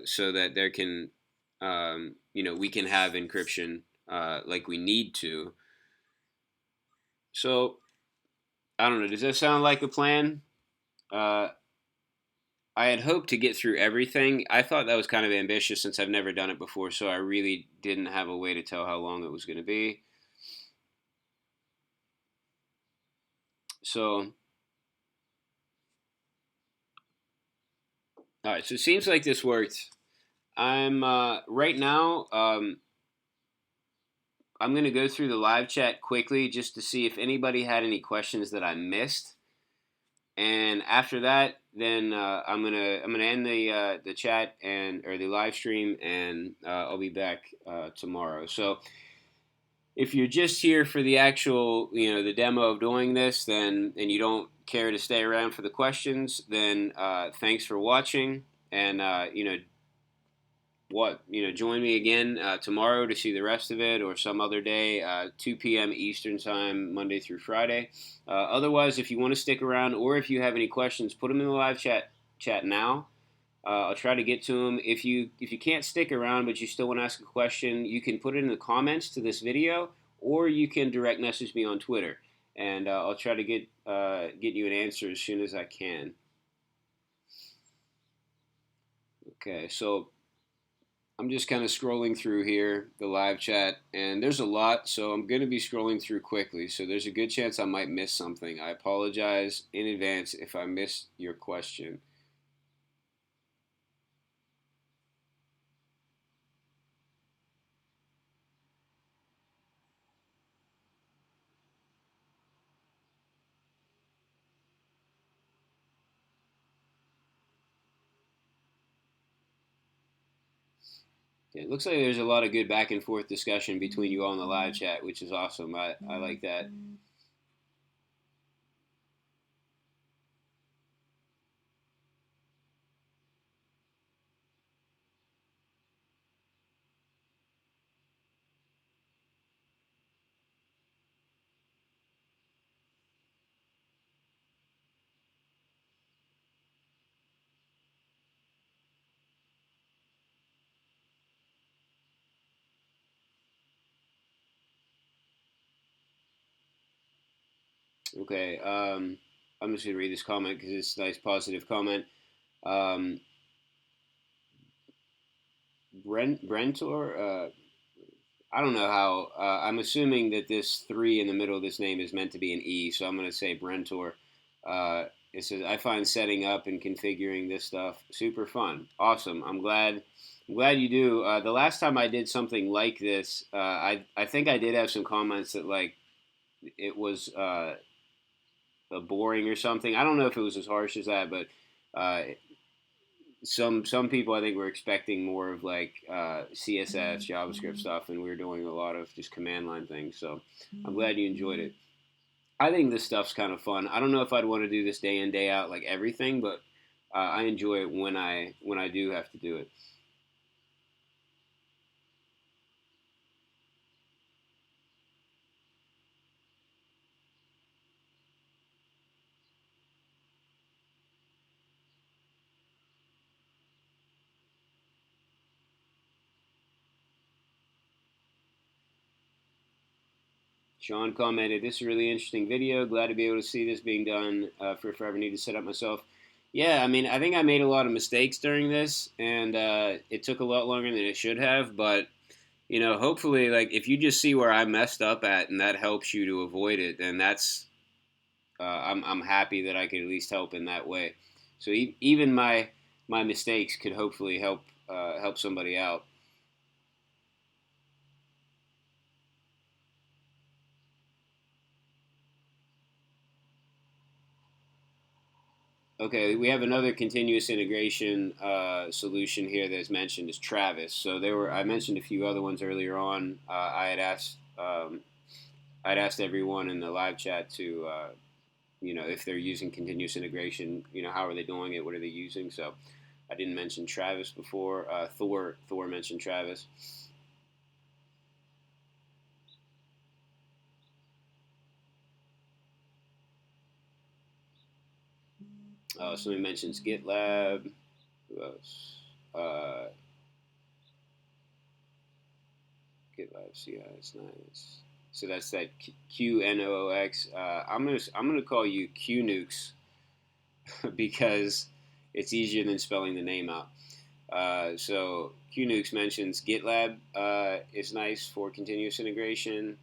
so that there can, we can have encryption like we need to. So I don't know. Does that sound like a plan? Uh, I had hoped to get through everything. I thought that was kind of ambitious since I've never done it before, so I really didn't have a way to tell how long it was going to be. So, all right. So it seems like this worked. I'm right now. I'm going to go through the live chat quickly just to see if anybody had any questions that I missed, and after that, then I'm gonna end the chat and or the live stream, and I'll be back tomorrow. So if you're just here for the actual, the demo of doing this, then and you don't care to stay around for the questions, then thanks for watching, and join me again tomorrow to see the rest of it, or some other day, 2 p.m. Eastern time, Monday through Friday. Otherwise, if you want to stick around, or if you have any questions, put them in the live chat now. I'll try to get to them. If you can't stick around but you still want to ask a question, you can put it in the comments to this video, or you can direct message me on Twitter, and I'll try to get you an answer as soon as I can. Okay, so I'm just kind of scrolling through here, the live chat, and there's a lot, so I'm going to be scrolling through quickly. So there's a good chance I might miss something. I apologize in advance if I missed your question. Yeah, it looks like there's a lot of good back and forth discussion between you all in the live chat, which is awesome. I like that. Okay. I'm just gonna read this comment because it's a nice positive comment. Um, Brentor. I don't know how. I'm assuming that this three in the middle of this name is meant to be an E, so I'm gonna say Brentor. Uh, it says I find setting up and configuring this stuff super fun. Awesome. I'm glad. I'm glad you do. The last time I did something like this, I think I did have some comments that like it was boring or something. I don't know if it was as harsh as that, but uh, some people I think were expecting more of like CSS, JavaScript stuff, and we were doing a lot of just command line things. So I'm glad you enjoyed it. I think this stuff's kind of fun. I don't know if I'd want to do this day in day out like everything, but I enjoy it when I do have to do it. Sean commented, "This is a really interesting video. Glad to be able to see this being done for if I ever need to set up myself." Yeah, I mean, I think I made a lot of mistakes during this, and it took a lot longer than it should have. But hopefully, like if you just see where I messed up at, and that helps you to avoid it, then that's I'm happy that I could at least help in that way. So even my mistakes could hopefully help somebody out. Okay, we have another continuous integration solution here that's mentioned is Travis. So I mentioned a few other ones earlier on. I'd asked everyone in the live chat to if they're using continuous integration, how are they doing it? What are they using? So I didn't mention Travis before. Thor mentioned Travis. Somebody mentions GitLab. Who else? Uh, GitLab CI is nice. So that's that QNOOX. I'm gonna call you QNukes because it's easier than spelling the name out. So QNukes mentions GitLab is nice for continuous integration.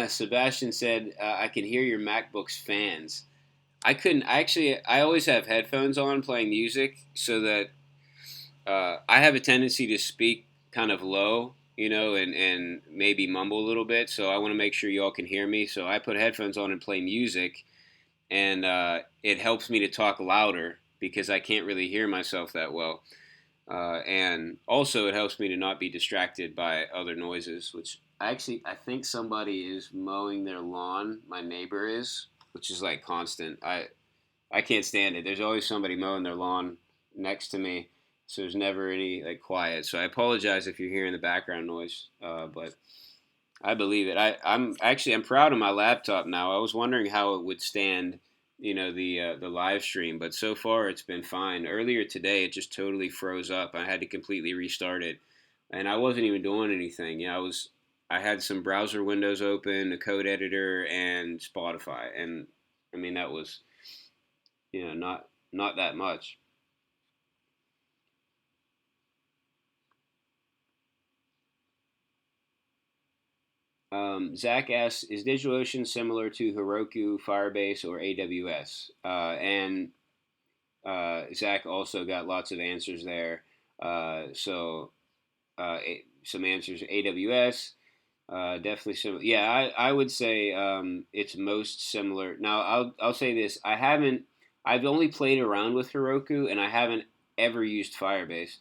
Sebastian said, "I can hear your MacBook's fans." I couldn't. I always have headphones on playing music so that I have a tendency to speak kind of low, and maybe mumble a little bit. So I want to make sure y'all can hear me. So I put headphones on and play music, and it helps me to talk louder because I can't really hear myself that well. And also, it helps me to not be distracted by other noises, which I think somebody is mowing their lawn. My neighbor is, which is like constant. I can't stand it. There's always somebody mowing their lawn next to me, so there's never any like quiet. So I apologize if you're hearing the background noise, but I believe it. I'm proud of my laptop now. I was wondering how it would stand, the live stream, but so far it's been fine. Earlier today, it just totally froze up. I had to completely restart it, and I wasn't even doing anything. I had some browser windows open, a code editor, and Spotify, and I mean that was not that much. Zach asks, "Is DigitalOcean similar to Heroku, Firebase, or AWS?" And Zach also got lots of answers there. So some answers: AWS, definitely similar. Yeah, I would say it's most similar. Now I'll say this: I've only played around with Heroku, and I haven't ever used Firebase.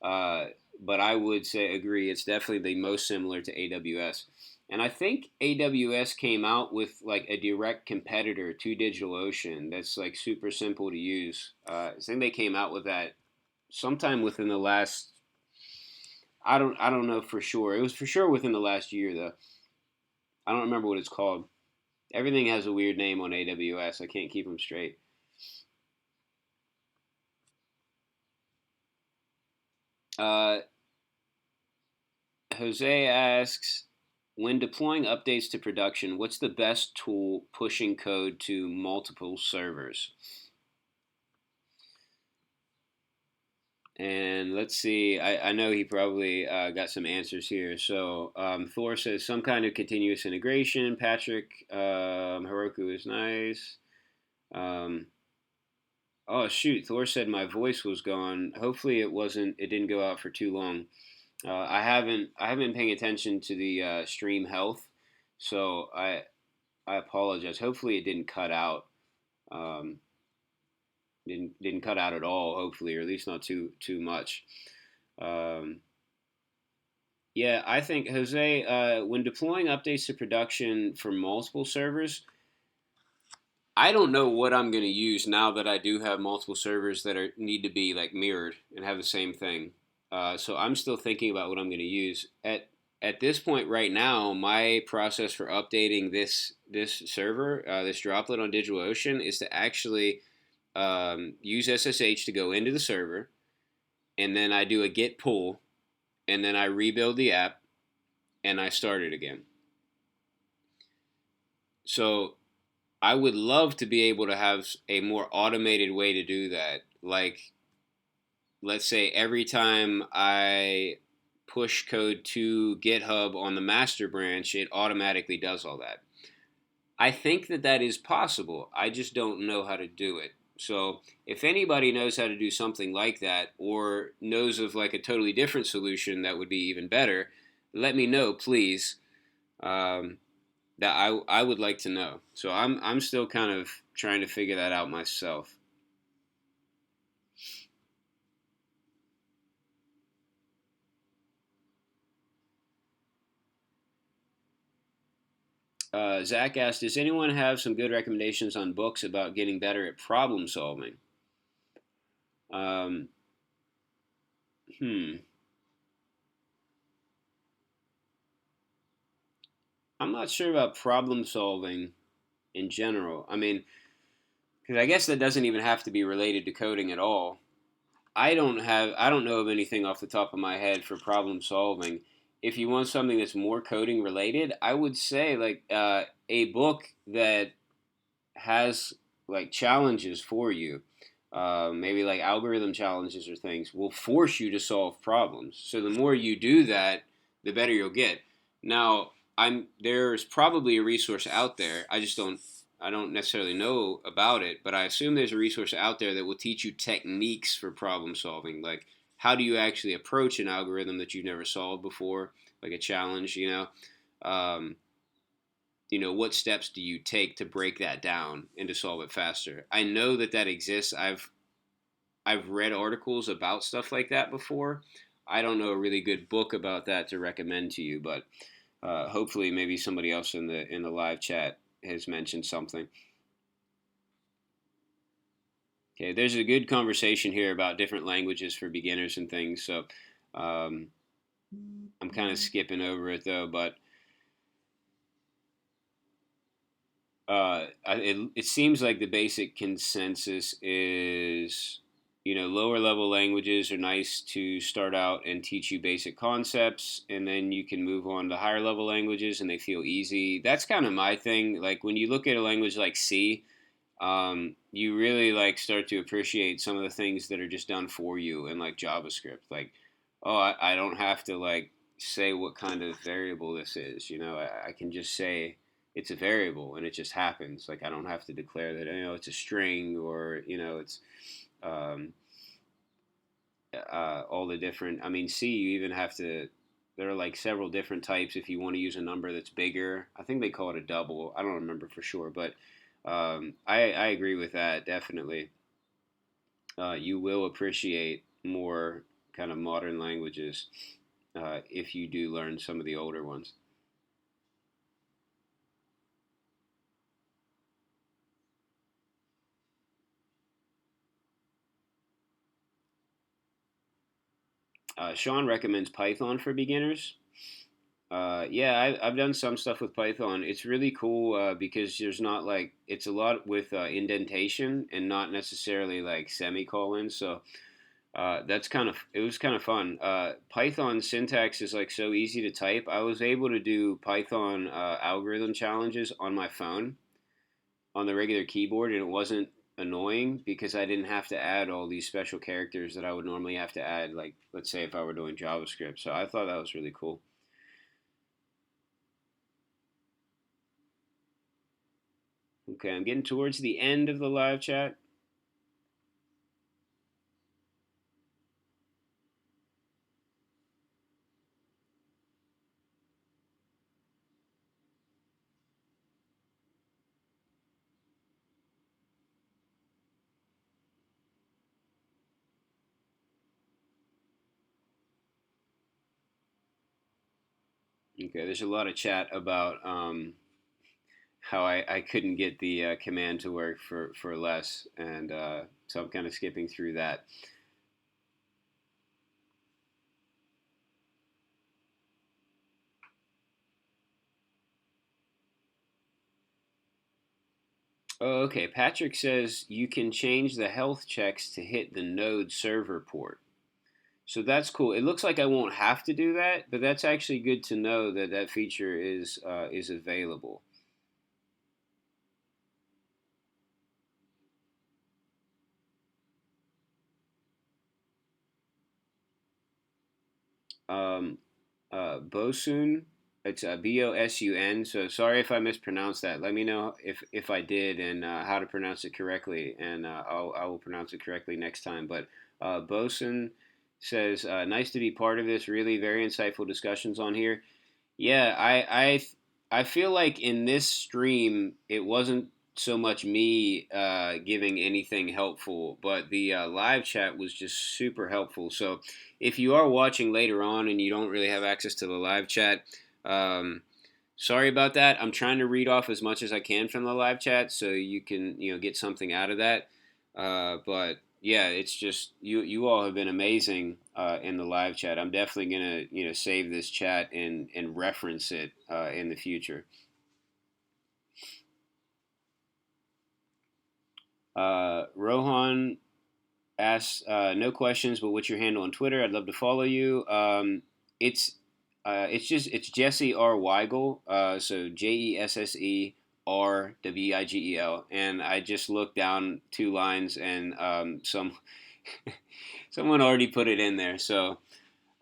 Uh, but I would say agree. It's definitely the most similar to AWS. And I think AWS came out with like a direct competitor to DigitalOcean that's like super simple to use. I think they came out with that sometime within the last. I don't know for sure. It was for sure within the last year though. I don't remember what it's called. Everything has a weird name on AWS. I can't keep them straight. Uh, Jose asks, When deploying updates to production, what's the best tool pushing code to multiple servers? And let's see, I know he probably got some answers here. So Thor says some kind of continuous integration. Patrick, Heroku is nice. Um, oh shoot, Thor said my voice was gone. Hopefully it wasn't. It didn't go out for too long. I haven't been paying attention to the stream health, so I apologize. Hopefully it didn't cut out. Um, didn't cut out at all. Hopefully, or at least not too much. Um, yeah, I think Jose, when deploying updates to production for multiple servers, I don't know what I'm going to use now that I do have multiple servers that need to be like mirrored and have the same thing. So I'm still thinking about what I'm going to use. At this point right now, my process for updating this server, this droplet on DigitalOcean, is to actually use SSH to go into the server, and then I do a git pull, and then I rebuild the app, and I start it again. So I would love to be able to have a more automated way to do that. Like, let's say every time I push code to GitHub on the master branch, it automatically does all that. I think that is possible. I just don't know how to do it. So if anybody knows how to do something like that, or knows of like a totally different solution that would be even better, let me know, please. That I would like to know. So I'm still kind of trying to figure that out myself. Zach asked, "Does anyone have some good recommendations on books about getting better at problem solving?" Um, hmm. I'm not sure about problem solving in general. I mean, because I guess that doesn't even have to be related to coding at all. I don't know of anything off the top of my head for problem solving. If you want something that's more coding related, I would say like a book that has like challenges for you, maybe like algorithm challenges or things, will force you to solve problems. So the more you do that, the better you'll get. Now, there's probably a resource out there. I don't necessarily know about it, but I assume there's a resource out there that will teach you techniques for problem solving, like how do you actually approach an algorithm that you've never solved before, like a challenge, um, what steps do you take to break that down and to solve it faster? I know that exists. I've read articles about stuff like that before. I don't know a really good book about that to recommend to you, but hopefully maybe somebody else in the live chat has mentioned something. Okay, there's a good conversation here about different languages for beginners and things. So um, I'm kind of skipping over it though, but it seems like the basic consensus is, lower level languages are nice to start out and teach you basic concepts, and then you can move on to higher level languages and they feel easy. That's kind of my thing. Like when you look at a language like C, you really like start to appreciate some of the things that are just done for you in like JavaScript. Like, oh, I don't have to like say what kind of variable this is. I can just say it's a variable and it just happens. Like I don't have to declare that it's a string or it's um, all the different. I mean, C you even have to. There are like several different types if you want to use a number that's bigger. I think they call it a double. I don't remember for sure, but I agree with that definitely. You will appreciate more kind of modern languages if you do learn some of the older ones. Sean recommends Python for beginners. Yeah, I've done some stuff with Python. It's really cool because there's not like it's a lot with indentation and not necessarily like semicolons. So It was kind of fun. Python syntax is like so easy to type. I was able to do Python algorithm challenges on my phone on the regular keyboard, and it wasn't annoying because I didn't have to add all these special characters that I would normally have to add, like let's say if I were doing JavaScript. So I thought that was really cool. Okay, I'm getting towards the end of the live chat. Okay, there's a lot of chat about how I couldn't get the command to work for less, and so I'm kind of skipping through that. Oh, okay. Patrick says you can change the health checks to hit the node server port. So that's cool. It looks like I won't have to do that, but that's actually good to know that that feature is available. Um, Bosun, it's Bosun. So sorry if I mispronounced that. Let me know if I did and how to pronounce it correctly, and I will pronounce it correctly next time. But Bosun says, "Nice to be part of this. Really very insightful discussions on here." Yeah, I feel like in this stream it wasn't so much me giving anything helpful, but the live chat was just super helpful. So if you are watching later on and you don't really have access to the live chat, um, sorry about that. I'm trying to read off as much as I can from the live chat so you can get something out of that. But yeah, it's just you all have been amazing in the live chat. I'm definitely gonna save this chat and reference it in the future. Rohan asks, no questions, but what's your handle on Twitter? I'd love to follow you. It's it's Jesse R Weigel. So JESSERWIGEL, and I just looked down two lines, and someone already put it in there. So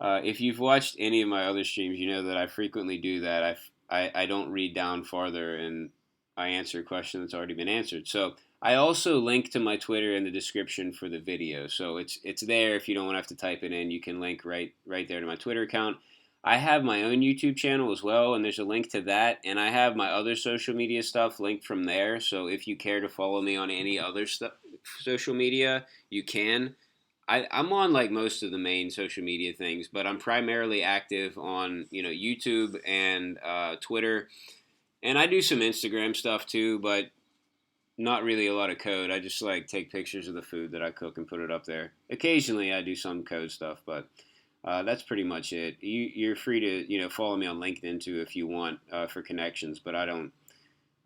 if you've watched any of my other streams, you know that I frequently do that. I don't read down farther and I answer a question that's already been answered. So I also link to my Twitter in the description for the video. So it's there if you don't want to have to type it in. You can link right there to my Twitter account. I have my own YouTube channel as well, and there's a link to that. And I have my other social media stuff linked from there. So if you care to follow me on any other social media, you can. I'm on like most of the main social media things, but I'm primarily active on YouTube and Twitter, and I do some Instagram stuff too, but not really a lot of code. I just like take pictures of the food that I cook and put it up there. Occasionally, I do some code stuff, but that's pretty much it. You're free to follow me on LinkedIn too if you want for connections, but I don't.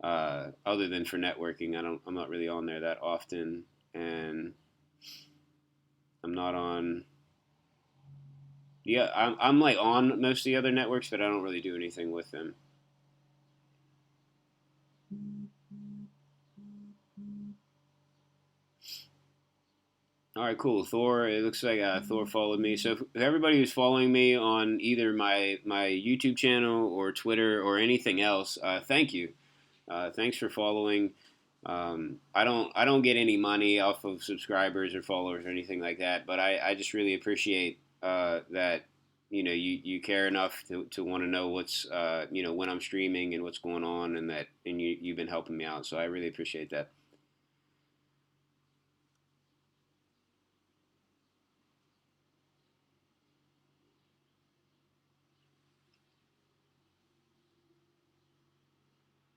Other than for networking, I'm not really on there that often, and I'm not on. Yeah, I'm like on most of the other networks, but I don't really do anything with them. All right, cool. Thor. It looks like Thor followed me. So everybody who's following me on either my YouTube channel or Twitter or anything else, thank you. Thanks for following. I don't get any money off of subscribers or followers or anything like that, but I just really appreciate that you care enough to want to know what's when I'm streaming and what's going on, and you've been helping me out. So I really appreciate that.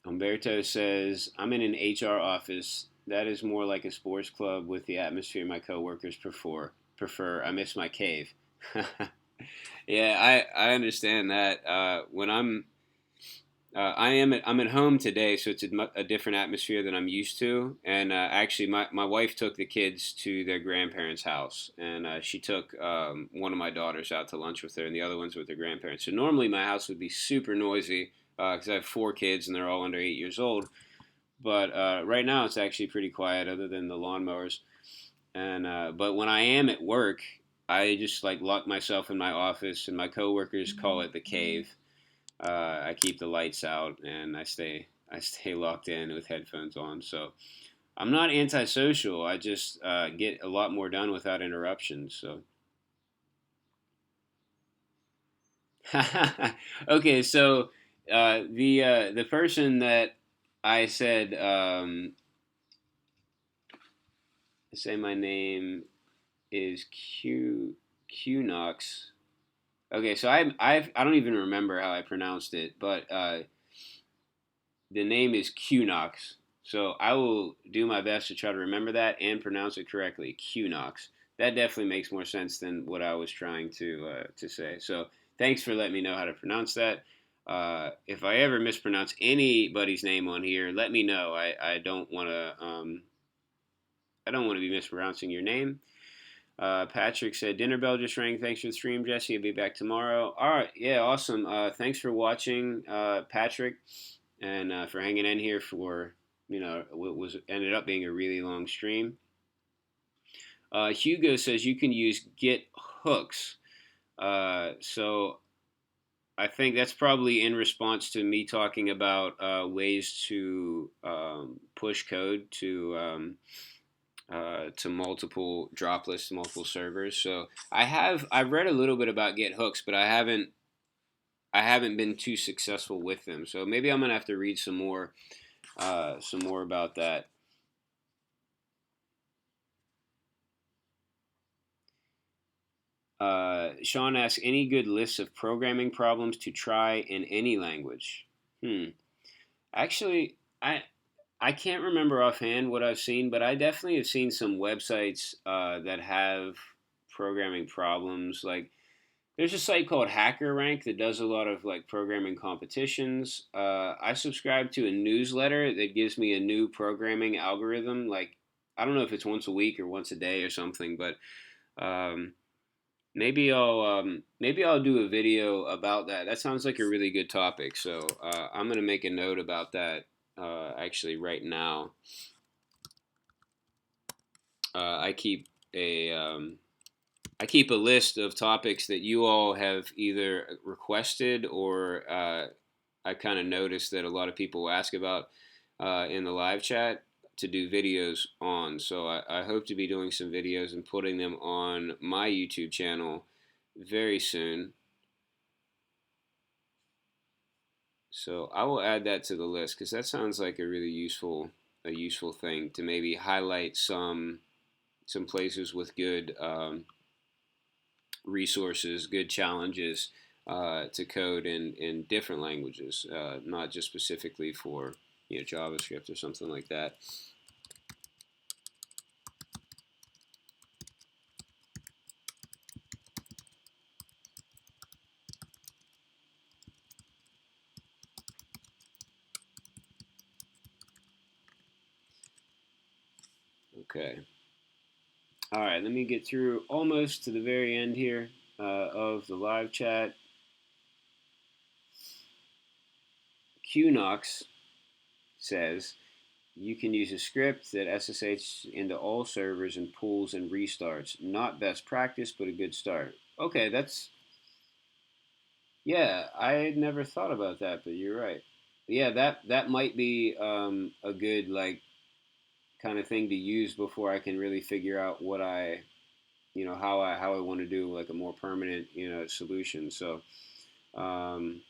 Umberto says, I'm in an HR office. That is more like a sports club with the atmosphere my coworkers prefer. I miss my cave. Yeah, I understand that. When I'm I'm at home today, so it's a different atmosphere than I'm used to. And actually, my wife took the kids to their grandparents' house, and she took one of my daughters out to lunch with her, and the other one's with their grandparents. So normally my house would be super noisy because I have four kids and they're all under 8 years old. But right now it's actually pretty quiet, other than the lawnmowers. And but when I am at work, I just like lock myself in my office, and my coworkers call it the cave. I keep the lights out and I stay locked in with headphones on. So I'm not antisocial. I just get a lot more done without interruptions. So okay, so the person that I said say my name is Qnox. Okay, so I don't even remember how I pronounced it, but the name is Qnox. So I will do my best to try to remember that and pronounce it correctly. Qnox. That definitely makes more sense than what I was trying to say. So thanks for letting me know how to pronounce that. If I ever mispronounce anybody's name on here, let me know. I don't want to I don't want to be mispronouncing your name. Patrick said, dinner bell just rang. Thanks for the stream, Jesse. I'll be back tomorrow. All right. Yeah, awesome. Thanks for watching, Patrick, and for hanging in here for, what was ended up being a really long stream. Hugo says you can use Git hooks. So I think that's probably in response to me talking about ways to push code to multiple droplets, multiple servers. So I've read a little bit about Git hooks, but I haven't been too successful with them. So maybe I'm gonna have to read some more about that. Sean asks, any good lists of programming problems to try in any language? Actually, I can't remember offhand what I've seen, but I definitely have seen some websites that have programming problems. Like there's a site called HackerRank that does a lot of like programming competitions. I subscribe to a newsletter that gives me a new programming algorithm. Like I don't know if it's once a week or once a day or something, but um, maybe I'll do a video about that. That sounds like a really good topic. So I'm gonna make a note about that actually right now. I keep a I keep a list of topics that you all have either requested or I kind of noticed that a lot of people ask about in the live chat to do videos on. So I hope to be doing some videos and putting them on my YouTube channel very soon. So I will add that to the list because that sounds like a useful thing to maybe highlight some places with good resources, good challenges to code in different languages, not just specifically for JavaScript or something like that. Okay. All right, let me get through almost to the very end here of the live chat. Qnox says you can use a script that SSH into all servers and pulls and restarts. Not best practice, but a good start. Okay, yeah. I had never thought about that, but you're right. Yeah, that might be a good like kind of thing to use before I can really figure out what how I want to do like a more permanent solution. So um,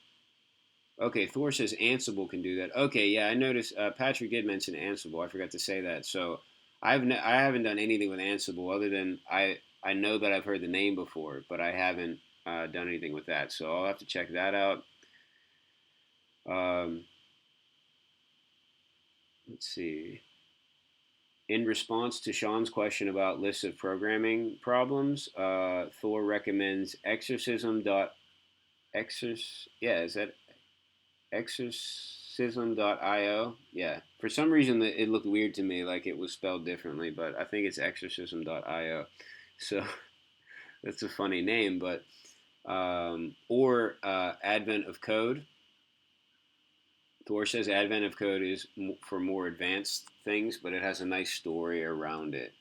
okay, Thor says Ansible can do that. Okay, yeah, I noticed Patrick did mention Ansible. I forgot to say that. So I haven't done anything with Ansible other than I know that I've heard the name before, but I haven't done anything with that. So I'll have to check that out. Um, let's see. In response to Sean's question about lists of programming problems, Thor recommends exorcism. Yeah, is that? exorcism.io. Yeah, for some reason it looked weird to me, like it was spelled differently, but I think it's exorcism.io. So that's a funny name, but or Advent of Code. Thor says Advent of Code is for more advanced things, but it has a nice story around it.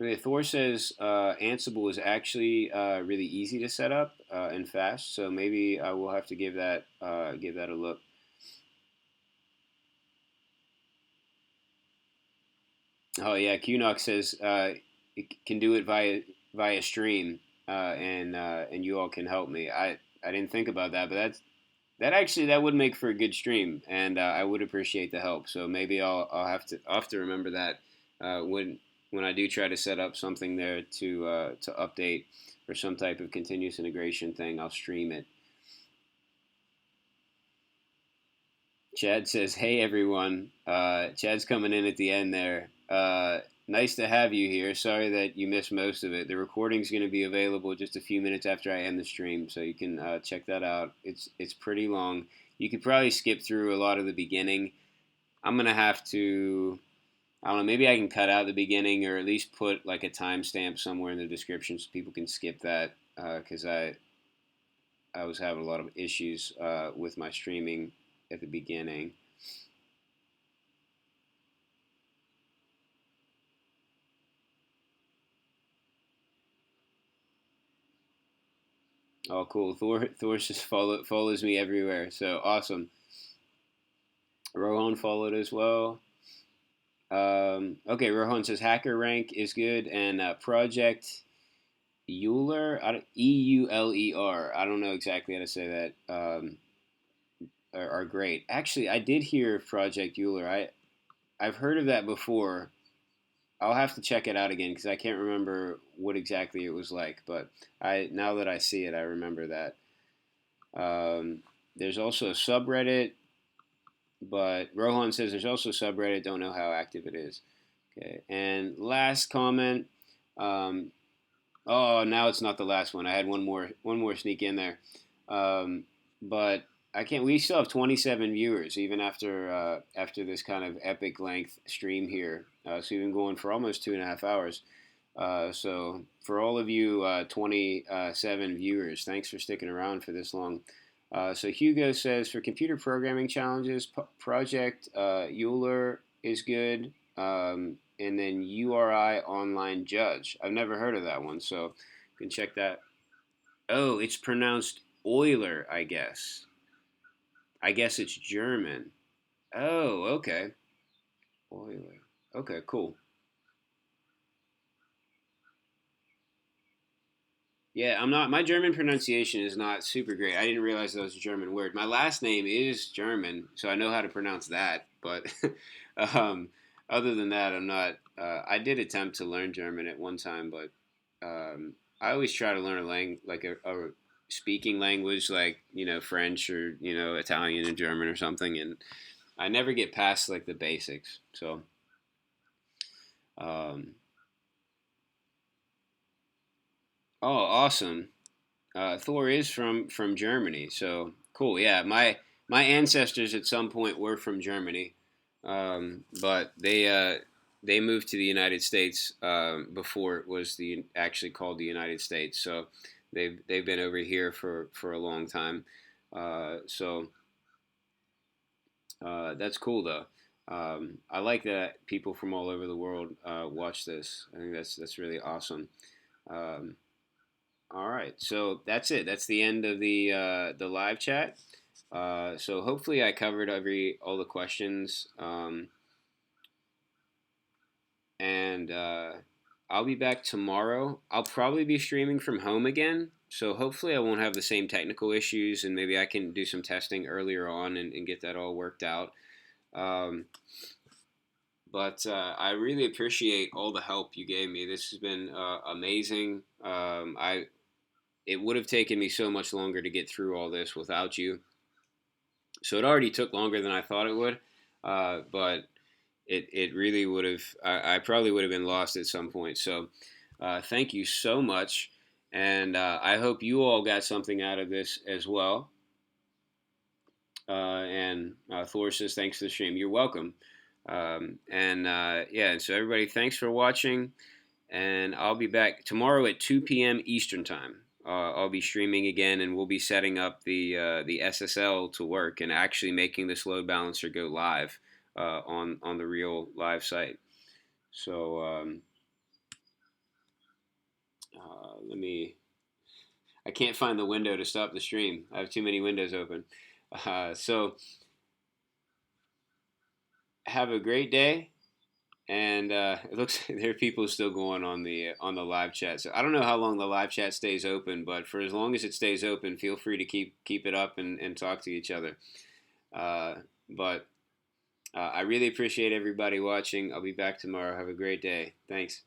Okay, Thor says Ansible is actually really easy to set up and fast, so maybe I will have to give that a look. Oh yeah, QNox says it can do it via stream, and you all can help me. I didn't think about that, but that would make for a good stream, and I would appreciate the help. So maybe I'll have to remember that when I do try to set up something there to update or some type of continuous integration thing. I'll stream it. Chad says, "Hey everyone." Chad's coming in at the end there. Nice to have you here. Sorry that you missed most of it. The recording's going to be available just a few minutes after I end the stream, so you can check that out. It's pretty long. You could probably skip through a lot of the beginning. I'm gonna have to. I don't know. Maybe I can cut out the beginning, or at least put like a timestamp somewhere in the description so people can skip that. Because I was having a lot of issues with my streaming at the beginning. Oh, cool. Thor just follows me everywhere. So awesome. Rohan followed as well. Okay, Rohan says hacker rank is good, and Project Euler, I don't know exactly how to say that. Are great. Actually, I did hear of Project Euler. I've heard of that before. I'll have to check it out again because I can't remember what exactly it was like. But I now that I see it, I remember that. There's also a subreddit, but Rohan says there's also a subreddit. Don't know how active it is. Okay, and last comment. Um, oh, now it's not the last one. I had one more sneak in there, but I can't. We still have 27 viewers even after this kind of epic length stream here. So we've been going for almost 2.5 hours. So for all of you 27 viewers, thanks for sticking around for this long. So Hugo says for computer programming challenges, Project Euler is good, and then URI Online Judge. I've never heard of that one, so you can check that. Oh, it's pronounced Euler, I guess. I guess it's German. Oh, okay. Euler. Okay, cool. Yeah, I'm not. My German pronunciation is not super great. I didn't realize that was a German word. My last name is German, so I know how to pronounce that. But um, other than that, I'm not. I did attempt to learn German at one time, but I always try to learn a speaking language, like French or Italian and German or something, and I never get past like the basics. So. Um, oh, awesome. Thor is from Germany, so cool. Yeah, my ancestors at some point were from Germany, but they moved to the United States before it was actually called the United States. So they've been over here for a long time. So that's cool though. I like that people from all over the world watch this. I think that's really awesome. Um, All right, so that's it. That's the end of the live chat. So hopefully I covered all the questions, and I'll be back tomorrow. I'll probably be streaming from home again, so hopefully I won't have the same technical issues, and maybe I can do some testing earlier on and get that all worked out. Um, but I really appreciate all the help you gave me. This has been amazing. It would have taken me so much longer to get through all this without you. So it already took longer than I thought it would. But it really would have, I probably would have been lost at some point. So thank you so much. And I hope you all got something out of this as well. And Thor says, thanks for the stream. You're welcome. Yeah, and so everybody, thanks for watching. And I'll be back tomorrow at 2 p.m. Eastern Time. I'll be streaming again, and we'll be setting up the SSL to work and actually making this load balancer go live on the real live site. So let me. I can't find the window to stop the stream. I have too many windows open. So have a great day. And it looks like there are people still going on the live chat. So I don't know how long the live chat stays open, but for as long as it stays open, feel free to keep it up and talk to each other. But I really appreciate everybody watching. I'll be back tomorrow. Have a great day. Thanks.